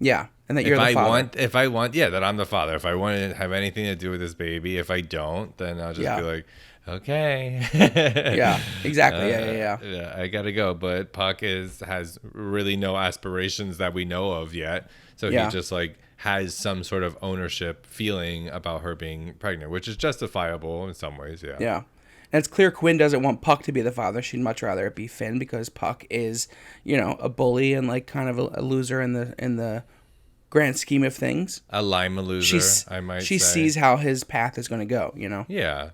Yeah, and that you're the father. That I'm the father. If I want to have anything to do with this baby, if I don't, then I'll just be like, okay. Yeah, exactly. Yeah, I gotta go. But Puck has really no aspirations that we know of yet, so he just has some sort of ownership feeling about her being pregnant, which is justifiable in some ways. Yeah. Yeah. And it's clear Quinn doesn't want Puck to be the father. She'd much rather it be Finn because Puck is, a bully and kind of a loser in the grand scheme of things. A Lima loser, I might say. She sees how his path is going to go, Yeah.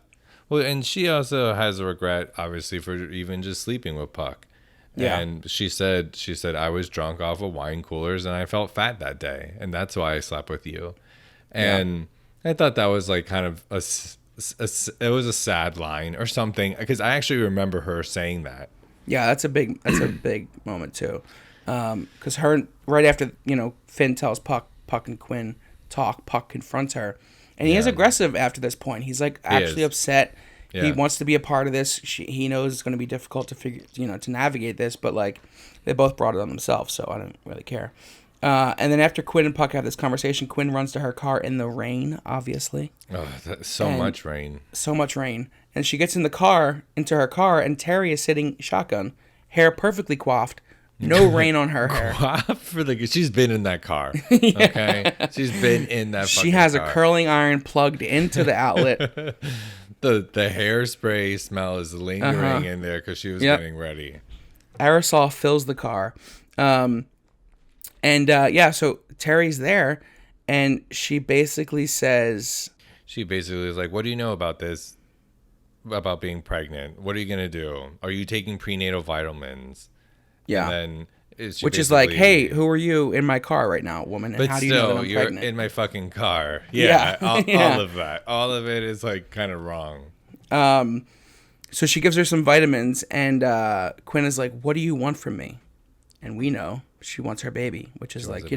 Well, and she also has a regret, obviously, for even just sleeping with Puck. Yeah. And she said, I was drunk off of wine coolers and I felt fat that day. And that's why I slept with you. And I thought that was kind of it was a sad line or something, because I actually remember her saying that. Yeah, that's a big moment too, because right after Finn tells Puck and Quinn talk, Puck confronts her, and he is aggressive after this point. He's actually upset. Yeah. He wants to be a part of this. He knows it's going to be difficult to to navigate this, but they both brought it on themselves, so I don't really care. And then after Quinn and Puck have this conversation, Quinn runs to her car in the rain, obviously. Oh, that's so much rain. So much rain. And she gets into her car, and Terry is sitting shotgun, hair perfectly coiffed, no rain on her hair. Coiffed she's been in that car. Okay? She's been in that fucking car. She has a curling iron plugged into the outlet. The hairspray smell is lingering in there because she was getting ready. Aerosol fills the car. So Terry's there, and she basically is like, what do you know about this, about being pregnant? What are you going to do? Are you taking prenatal vitamins? Yeah. And Which is like, hey, who are you in my car right now, woman? And but how do you know that I'm you're pregnant? in my fucking car. Yeah, Yeah. all of that. All of it is like kind of wrong. So she gives her some vitamins, and Quinn is like, what do you want from me? And we know she wants her baby, which is like,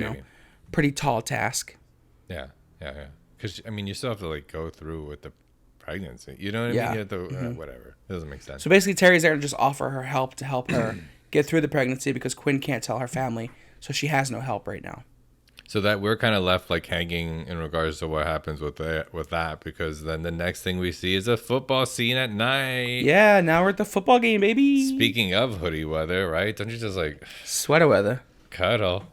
pretty tall task. Yeah. Because, I mean, you still have to like go through with the pregnancy. You know what I mean? You have to, whatever. It doesn't make sense. So basically, Terry's there to just offer her help to help her get through the pregnancy because Quinn can't tell her family, so she has no help right now. So that we're kind of left like hanging in regards to what happens with that, because then the next thing we see is a football scene at night. Yeah, now we're at the football game, baby. Speaking of hoodie weather, right? Don't you just like sweater weather? Cuddle.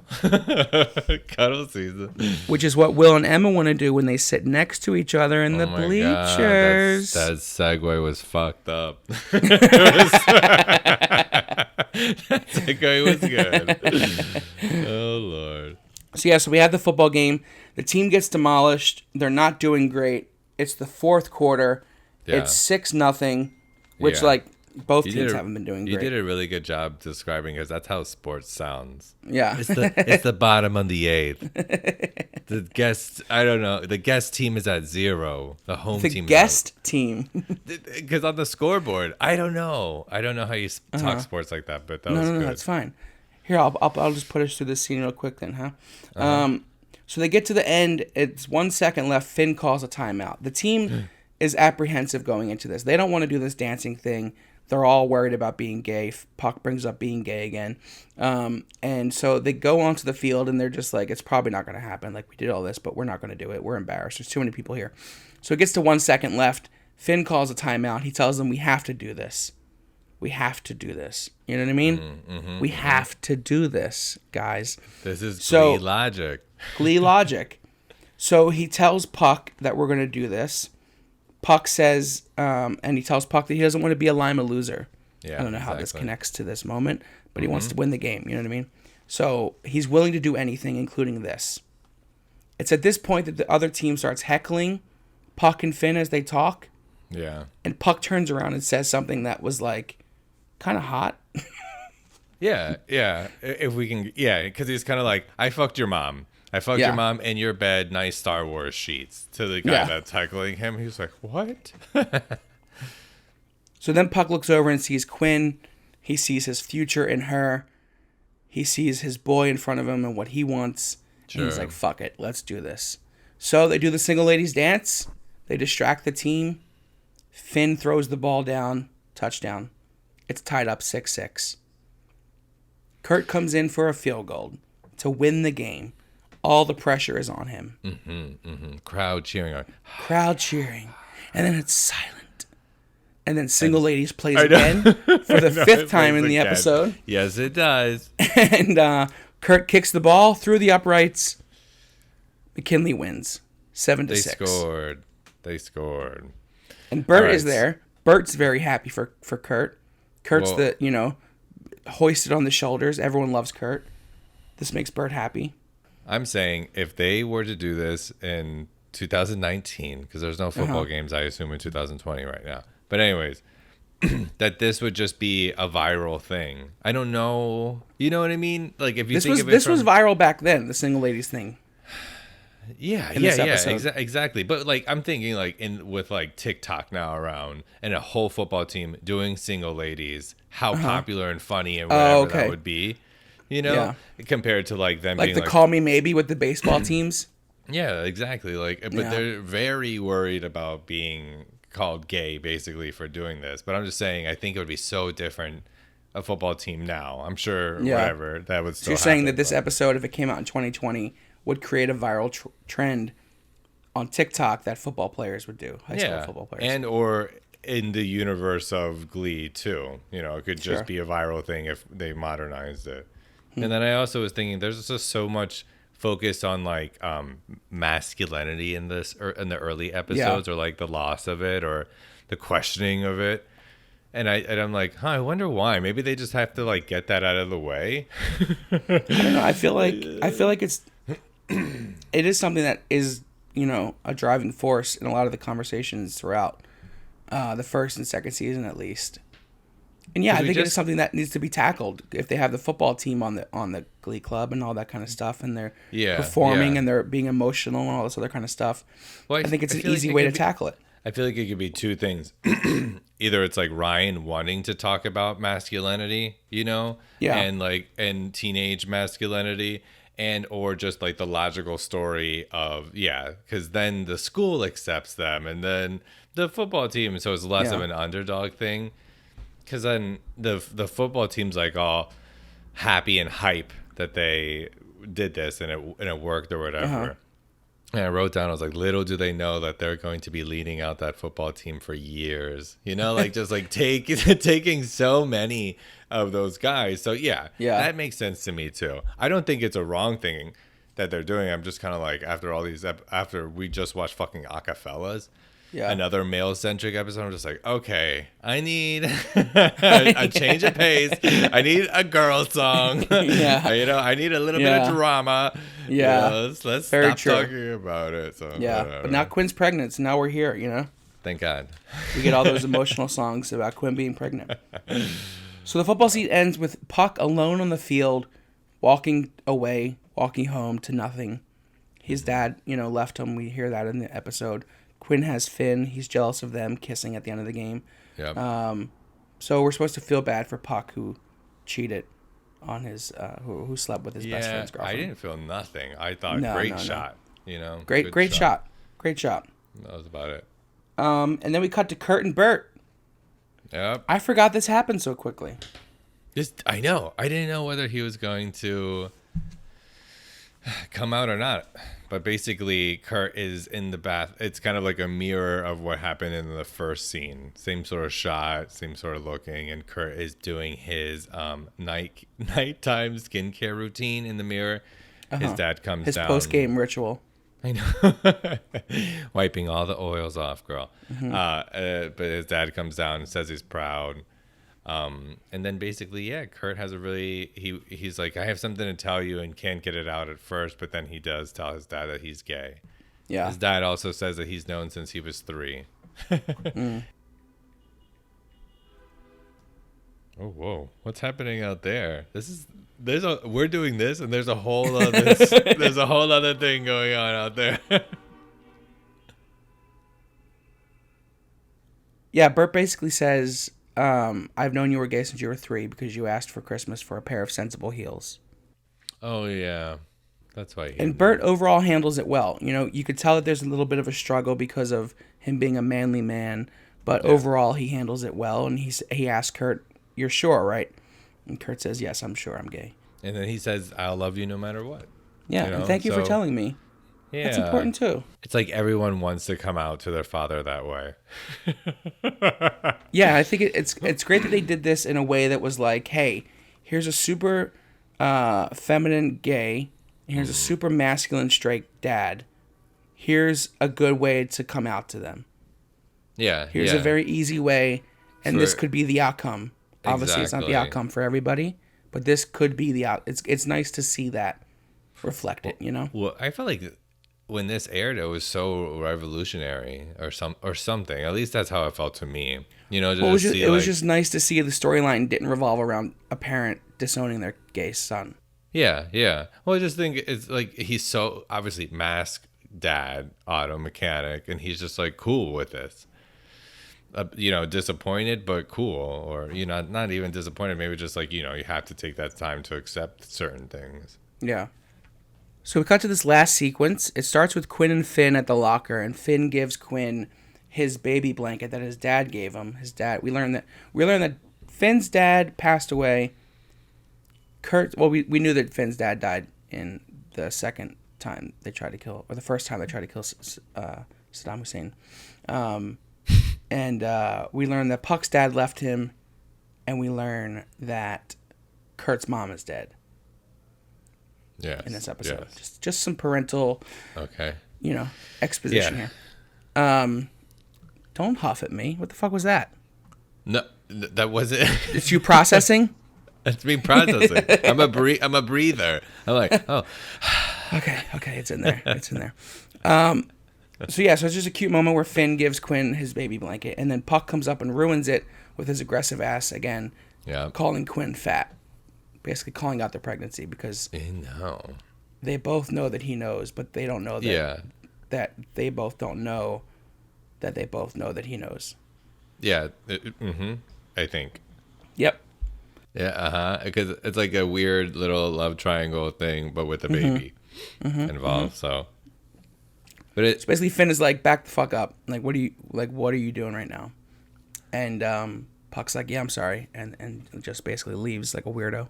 Cuddle season. Which is what Will and Emma want to do when they sit next to each other in the bleachers. That segue was fucked up. That segue was good. Oh, Lord. So we had the football game. The team gets demolished. They're not doing great. It's the fourth quarter. Yeah. It's 6-0, which both teams haven't been doing great. You did a really good job describing, because that's how sports sounds. Yeah. It's the bottom of the eighth. The guest team is at 0. The home team. The guest team. Because on the scoreboard, I don't know how you talk sports like that, but that was good. No, that's fine. Here, I'll just put us through this scene real quick then, huh? So they get to the end. It's 1 second left. Finn calls a timeout. The team is apprehensive going into this. They don't want to do this dancing thing. They're all worried about being gay. Puck brings up being gay again. And so they go onto the field, and they're just like, it's probably not going to happen. Like, we did all this, but we're not going to do it. We're embarrassed. There's too many people here. So it gets to 1 second left. Finn calls a timeout. He tells them, we have to do this. We have to do this. You know what I mean? We have to do this, guys. This is Glee logic. Glee logic. So he tells Puck that we're going to do this. Puck says, and he tells Puck that he doesn't want to be a Lima loser. Yeah, I don't know how this connects to this moment, but he wants to win the game. You know what I mean? So he's willing to do anything, including this. It's at this point that the other team starts heckling Puck and Finn as they talk. Yeah. And Puck turns around and says something that was like kind of hot. Yeah. If we can, because he's kind of like, I fucked your mom. I fucked your mom in your bed, nice Star Wars sheets. To the guy that's heckling him, he's like, what? So then Puck looks over and sees Quinn. He sees his future in her. He sees his boy in front of him and what he wants. Sure. And he's like, fuck it, let's do this. So they do the single ladies dance. They distract the team. Finn throws the ball down. Touchdown. It's tied up 6-6. Kurt comes in for a field goal to win the game. All the pressure is on him. Crowd cheering. Crowd cheering. And then it's silent. And then Single Ladies plays again for the fifth time in the episode. Yes, it does. And Kurt kicks the ball through the uprights. McKinley wins 7-6. They scored. And Bert is there. Bert's very happy for Kurt. Kurt's hoisted on the shoulders. Everyone loves Kurt. This makes Bert happy. I'm saying if they were to do this in 2019, because there's no football games, I assume, in 2020 right now. But anyways, that this would just be a viral thing. I don't know. You know what I mean? Like if you think of it, this was viral back then. The single ladies thing. Yeah, exactly. But like I'm thinking like with like TikTok now around and a whole football team doing single ladies, how popular and funny and whatever that would be. You know, compared to like them like being the Call Me Maybe with the baseball teams. Yeah, exactly. Like, but they're very worried about being called gay, basically, for doing this. But I'm just saying, I think it would be so different a football team now. I'm sure whatever that would still. So you're saying that this episode, if it came out in 2020, would create a viral trend on TikTok that football players would do, high school football players, and or in the universe of Glee too. You know, it could just be a viral thing if they modernized it. And then I also was thinking there's just so much focus on like masculinity in this or in the early episodes or like the loss of it or the questioning of it. And I'm like, I wonder why. Maybe they just have to like get that out of the way. I don't know. I feel like it is something that is, a driving force in a lot of the conversations throughout the first and second season at least. And yeah, I think it's something that needs to be tackled. If they have the football team on the Glee Club and all that kind of stuff, and they're performing and they're being emotional and all this other kind of stuff, I think it's an easy way to tackle it. I feel like it could be two things. Either it's like Ryan wanting to talk about masculinity, and teenage masculinity, and or just like the logical story of because then the school accepts them, and then the football team, so it's less of an underdog thing. Because then the football team's like all happy and hype that they did this and it worked or whatever. And I wrote down, I was like, little do they know that they're going to be leading out that football team for years. Just like taking so many of those guys. So that makes sense to me too. I don't think it's a wrong thing that they're doing. I'm just kind of like, after we just watched fucking Acapellas. Yeah. Another male-centric episode. I'm just like, okay, I need a change of pace. I need a girl song. I need a little bit of drama. Yeah, let's stop talking about it. So but now Quinn's pregnant, so now we're here. Thank God. We get all those emotional songs about Quinn being pregnant. So the football scene ends with Puck alone on the field, walking home to nothing. His dad, left him. We hear that in the episode. Quinn has Finn. He's jealous of them kissing at the end of the game. Yeah. So we're supposed to feel bad for Puck, who cheated on his, who slept with his best friend's girlfriend. I didn't feel nothing. I thought great shot. Great shot. Great shot. That was about it. And then we cut to Kurt and Bert. Yep. I forgot this happened so quickly. I know. I didn't know whether he was going to come out or not. But basically, Kurt is in the bath. It's kind of like a mirror of what happened in the first scene. Same sort of shot, same sort of looking. And Kurt is doing his nighttime skincare routine in the mirror. His dad comes down. His post-game ritual. I know. Wiping all the oils off, girl. Mm-hmm. But his dad comes down and says he's proud. And then basically, Kurt has he's like, I have something to tell you, and can't get it out at first, but then he does tell his dad that he's gay. Yeah. His dad also says that he's known since he was 3. Oh, whoa. What's happening out there? We're doing this, and there's a whole other there's a whole other thing going on out there. Yeah, Bert basically says, I've known you were gay since you were 3 because you asked for Christmas for a pair of sensible heels. Oh, yeah. That's why. And Bert overall handles it well. You could tell that there's a little bit of a struggle because of him being a manly man, but overall he handles it well. And he asks Kurt, "You're sure, right?" And Kurt says, "Yes, I'm sure I'm gay." And then he says, "I'll love you no matter what." Yeah, and thank you for telling me. Yeah. That's important too. It's like everyone wants to come out to their father that way. Yeah, I think it's great that they did this in a way that was like, hey, here's a super feminine gay, and here's a super masculine straight dad. Here's a good way to come out to them. Yeah. Here's a very easy way, and this could be the outcome. Obviously, it's not the outcome for everybody, but this could be the out. It's nice to see that reflected, Well, I felt like when this aired, it was so revolutionary or something. At least that's how it felt to me. It was just nice to see the storyline didn't revolve around a parent disowning their gay son. Yeah. Well, I just think it's like he's so obviously masked dad, auto mechanic, and he's just like cool with this. Disappointed but cool, or not even disappointed. Maybe just like you have to take that time to accept certain things. Yeah. So we cut to this last sequence. It starts with Quinn and Finn at the locker, and Finn gives Quinn his baby blanket that his dad gave him. His dad. We learn that Finn's dad passed away. We knew that Finn's dad died in the second time they tried to kill, or the first time they tried to kill Saddam Hussein. And we learn that Puck's dad left him, and we learn that Kurt's mom is dead. Yes, in this episode. Just some parental, exposition here. Don't huff at me. What the fuck was that? No, that wasn't. It's you processing? It's me processing. I'm a breather. I'm like, oh. Okay, it's in there. So it's just a cute moment where Finn gives Quinn his baby blanket, and then Puck comes up and ruins it with his aggressive ass again, calling Quinn fat, basically calling out their pregnancy because they both know that he knows, but they don't know that that they both don't know that they both know that he knows. Yeah, I think. Yep. Yeah, because it's like a weird little love triangle thing, but with a baby involved. So, but it's basically Finn is like, back the fuck up. Like, what are you doing right now? And Puck's like, yeah, I'm sorry, and just basically leaves like a weirdo.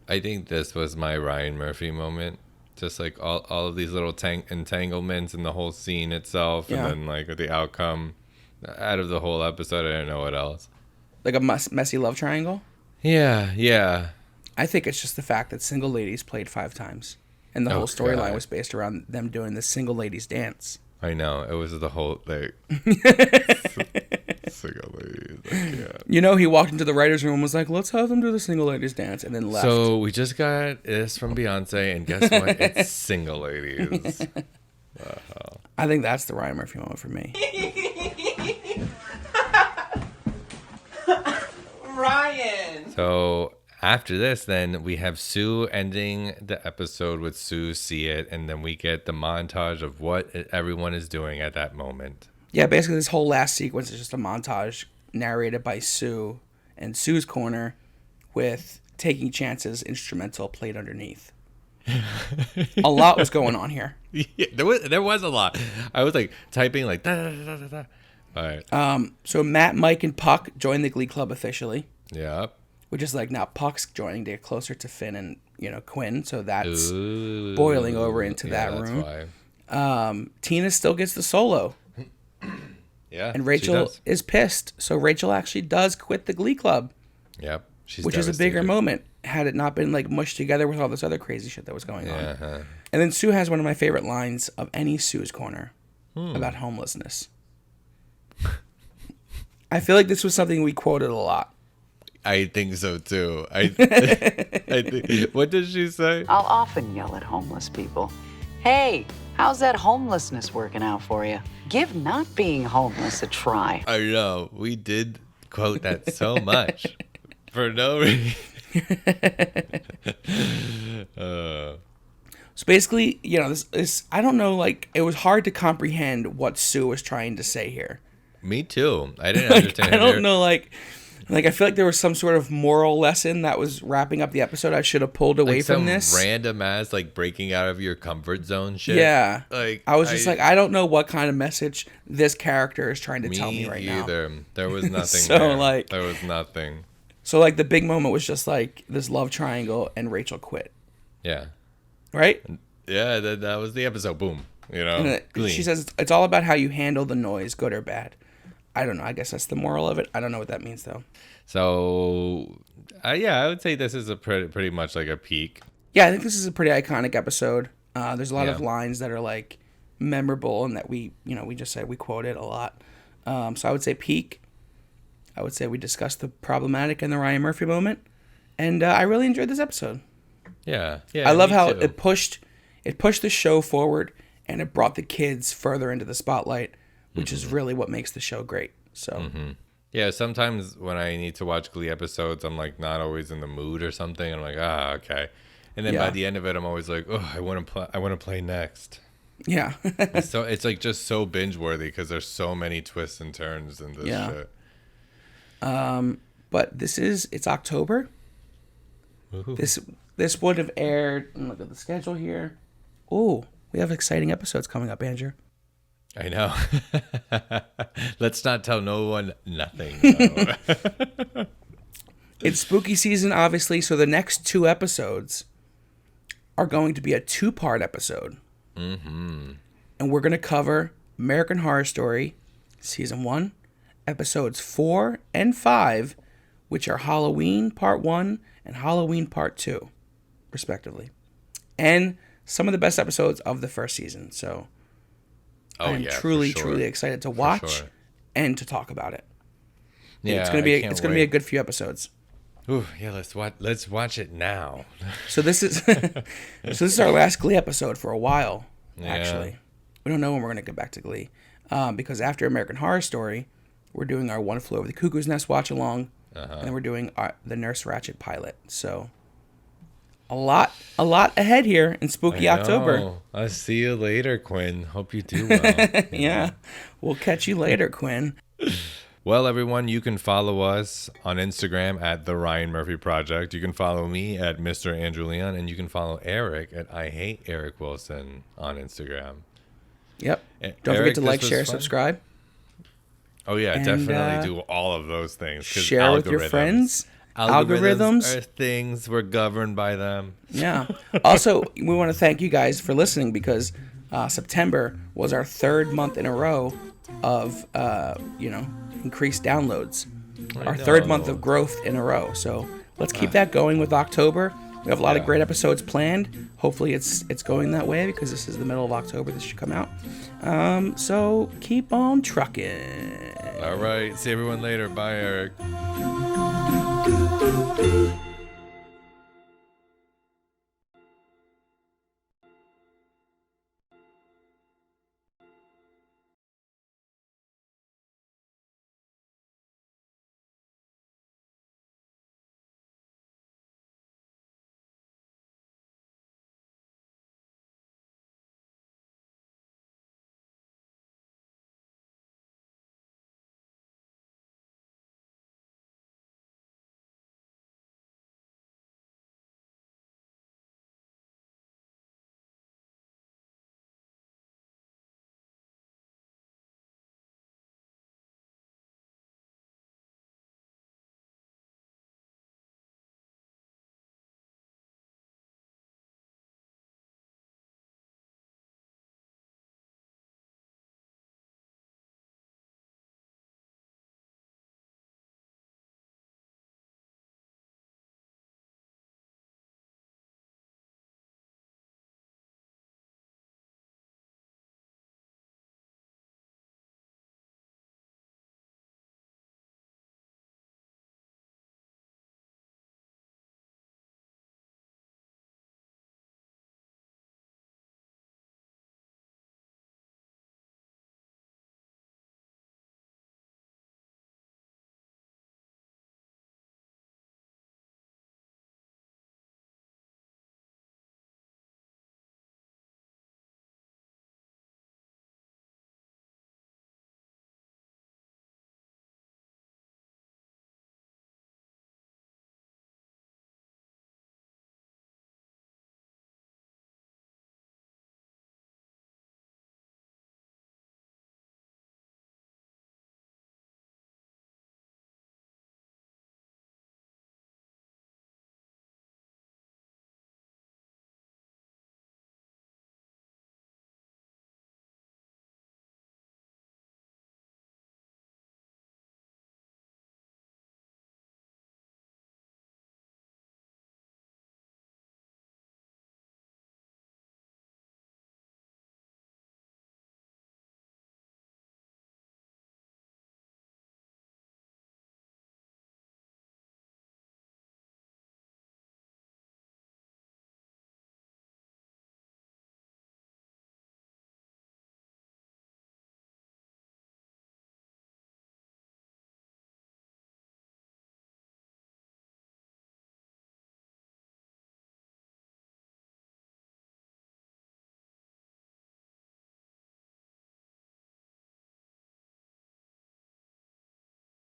I think this was my Ryan Murphy moment. Just like all of these little entanglements in the whole scene itself, and then like the outcome out of the whole episode. I don't know what else. Like a messy love triangle? Yeah. I think it's just the fact that Single Ladies played 5 times. And the whole storyline was based around them doing the Single Ladies dance. I know. It was the whole like Single Ladies. You know, he walked into the writer's room and was like, let's have them do the Single Ladies dance, and then left. So we just got this from Beyonce, and guess what? It's Single Ladies. Wow. I think that's the Ryan Murphy moment for me. Ryan. So after this, then we have Sue ending the episode with Sue See It, and then we get the montage of what everyone is doing at that moment. Yeah, basically this whole last sequence is just a montage narrated by Sue and Sue's corner with Taking Chances instrumental played underneath. A lot was going on here. Yeah, there was a lot. I was like typing like da da da da da. All right. So Matt, Mike, and Puck joined the Glee Club officially. Yep. Which is like now Puck's joining to get closer to Finn and Quinn, so that's boiling over into that room. Why. Tina still gets the solo. Yeah. And Rachel is pissed, so Rachel actually does quit the Glee Club. Yep. Which is a bigger moment had it not been like mushed together with all this other crazy shit that was going on. And then Sue has one of my favorite lines of any Sue's Corner about homelessness. I feel like this was something we quoted a lot. I think so too. I think, what did she say? I'll often yell at homeless people. Hey, how's that homelessness working out for you? Give not being homeless a try. I know. We did quote that so much for no reason. So basically, this I don't know, like, it was hard to comprehend what Sue was trying to say here. Me too. I didn't understand. I don't know, like I feel like there was some sort of moral lesson that was wrapping up the episode I should have pulled away from this. Random ass, like, breaking out of your comfort zone shit. Yeah. Like, I was just like, I don't know what kind of message this character is trying to tell me right now. Me either. There was nothing there was nothing. So, like, the big moment was just, like, this love triangle and Rachel quit. Yeah. Right? Yeah, that was the episode. Boom. She says, it's all about how you handle the noise, good or bad. I don't know. I guess that's the moral of it. I don't know what that means, though. So, I would say this is a pretty much like a peak. Yeah, I think this is a pretty iconic episode. There's a lot of lines that are, like, memorable and that we just said we quoted a lot. So I would say peak. I would say we discussed the problematic and the Ryan Murphy moment. And I really enjoyed this episode. Yeah. I love how it pushed the show forward and it brought the kids further into the spotlight, which is really what makes the show great. So, yeah, sometimes when I need to watch Glee episodes, I'm like not always in the mood or something. I'm like, okay. And then by the end of it, I'm always like, oh, I want to play next. Yeah. So it's like just so binge worthy because there's so many twists and turns in this shit. But it's October. Woo-hoo. This would have aired. Look at the schedule here. Oh, we have exciting episodes coming up, Andrew. I know. Let's not tell no one nothing. No. It's spooky season, obviously, so the next 2 episodes are going to be a 2-part episode. Mm-hmm. And we're going to cover American Horror Story Season 1, Episodes 4 and 5, which are Halloween Part 1 and Halloween Part 2, respectively. And some of the best episodes of the first season, so... I'm truly excited to watch and to talk about it. Yeah, it's gonna be a good few episodes. Ooh, yeah, let's watch it now. So this is our last Glee episode for a while. Actually, we don't know when we're gonna get back to Glee, because after American Horror Story, we're doing our One Flew Over the Cuckoo's Nest watch along, and then we're doing the Nurse Ratched pilot. So a lot ahead here in spooky October. I'll see you later, Quinn. Hope you do well. Yeah, we'll catch you later, Quinn. Well, everyone, you can follow us on Instagram at The Ryan Murphy Project. You can follow me at Mr. Andrew Leon, and you can follow Eric at I Hate Eric Wilson on Instagram. Yep. Don't forget to like, share, subscribe. Oh, yeah, And, definitely do all of those things. Share with your friends. Algorithms are things. We're governed by them. Yeah. Also, we want to thank you guys for listening because September was our 3rd month in a row of, increased downloads. Our 3rd month of growth in a row. So let's keep that going with October. We have a lot of great episodes planned. Hopefully it's going that way because this is the middle of October. This should come out. So keep on trucking. All right. See everyone later. Bye, Eric.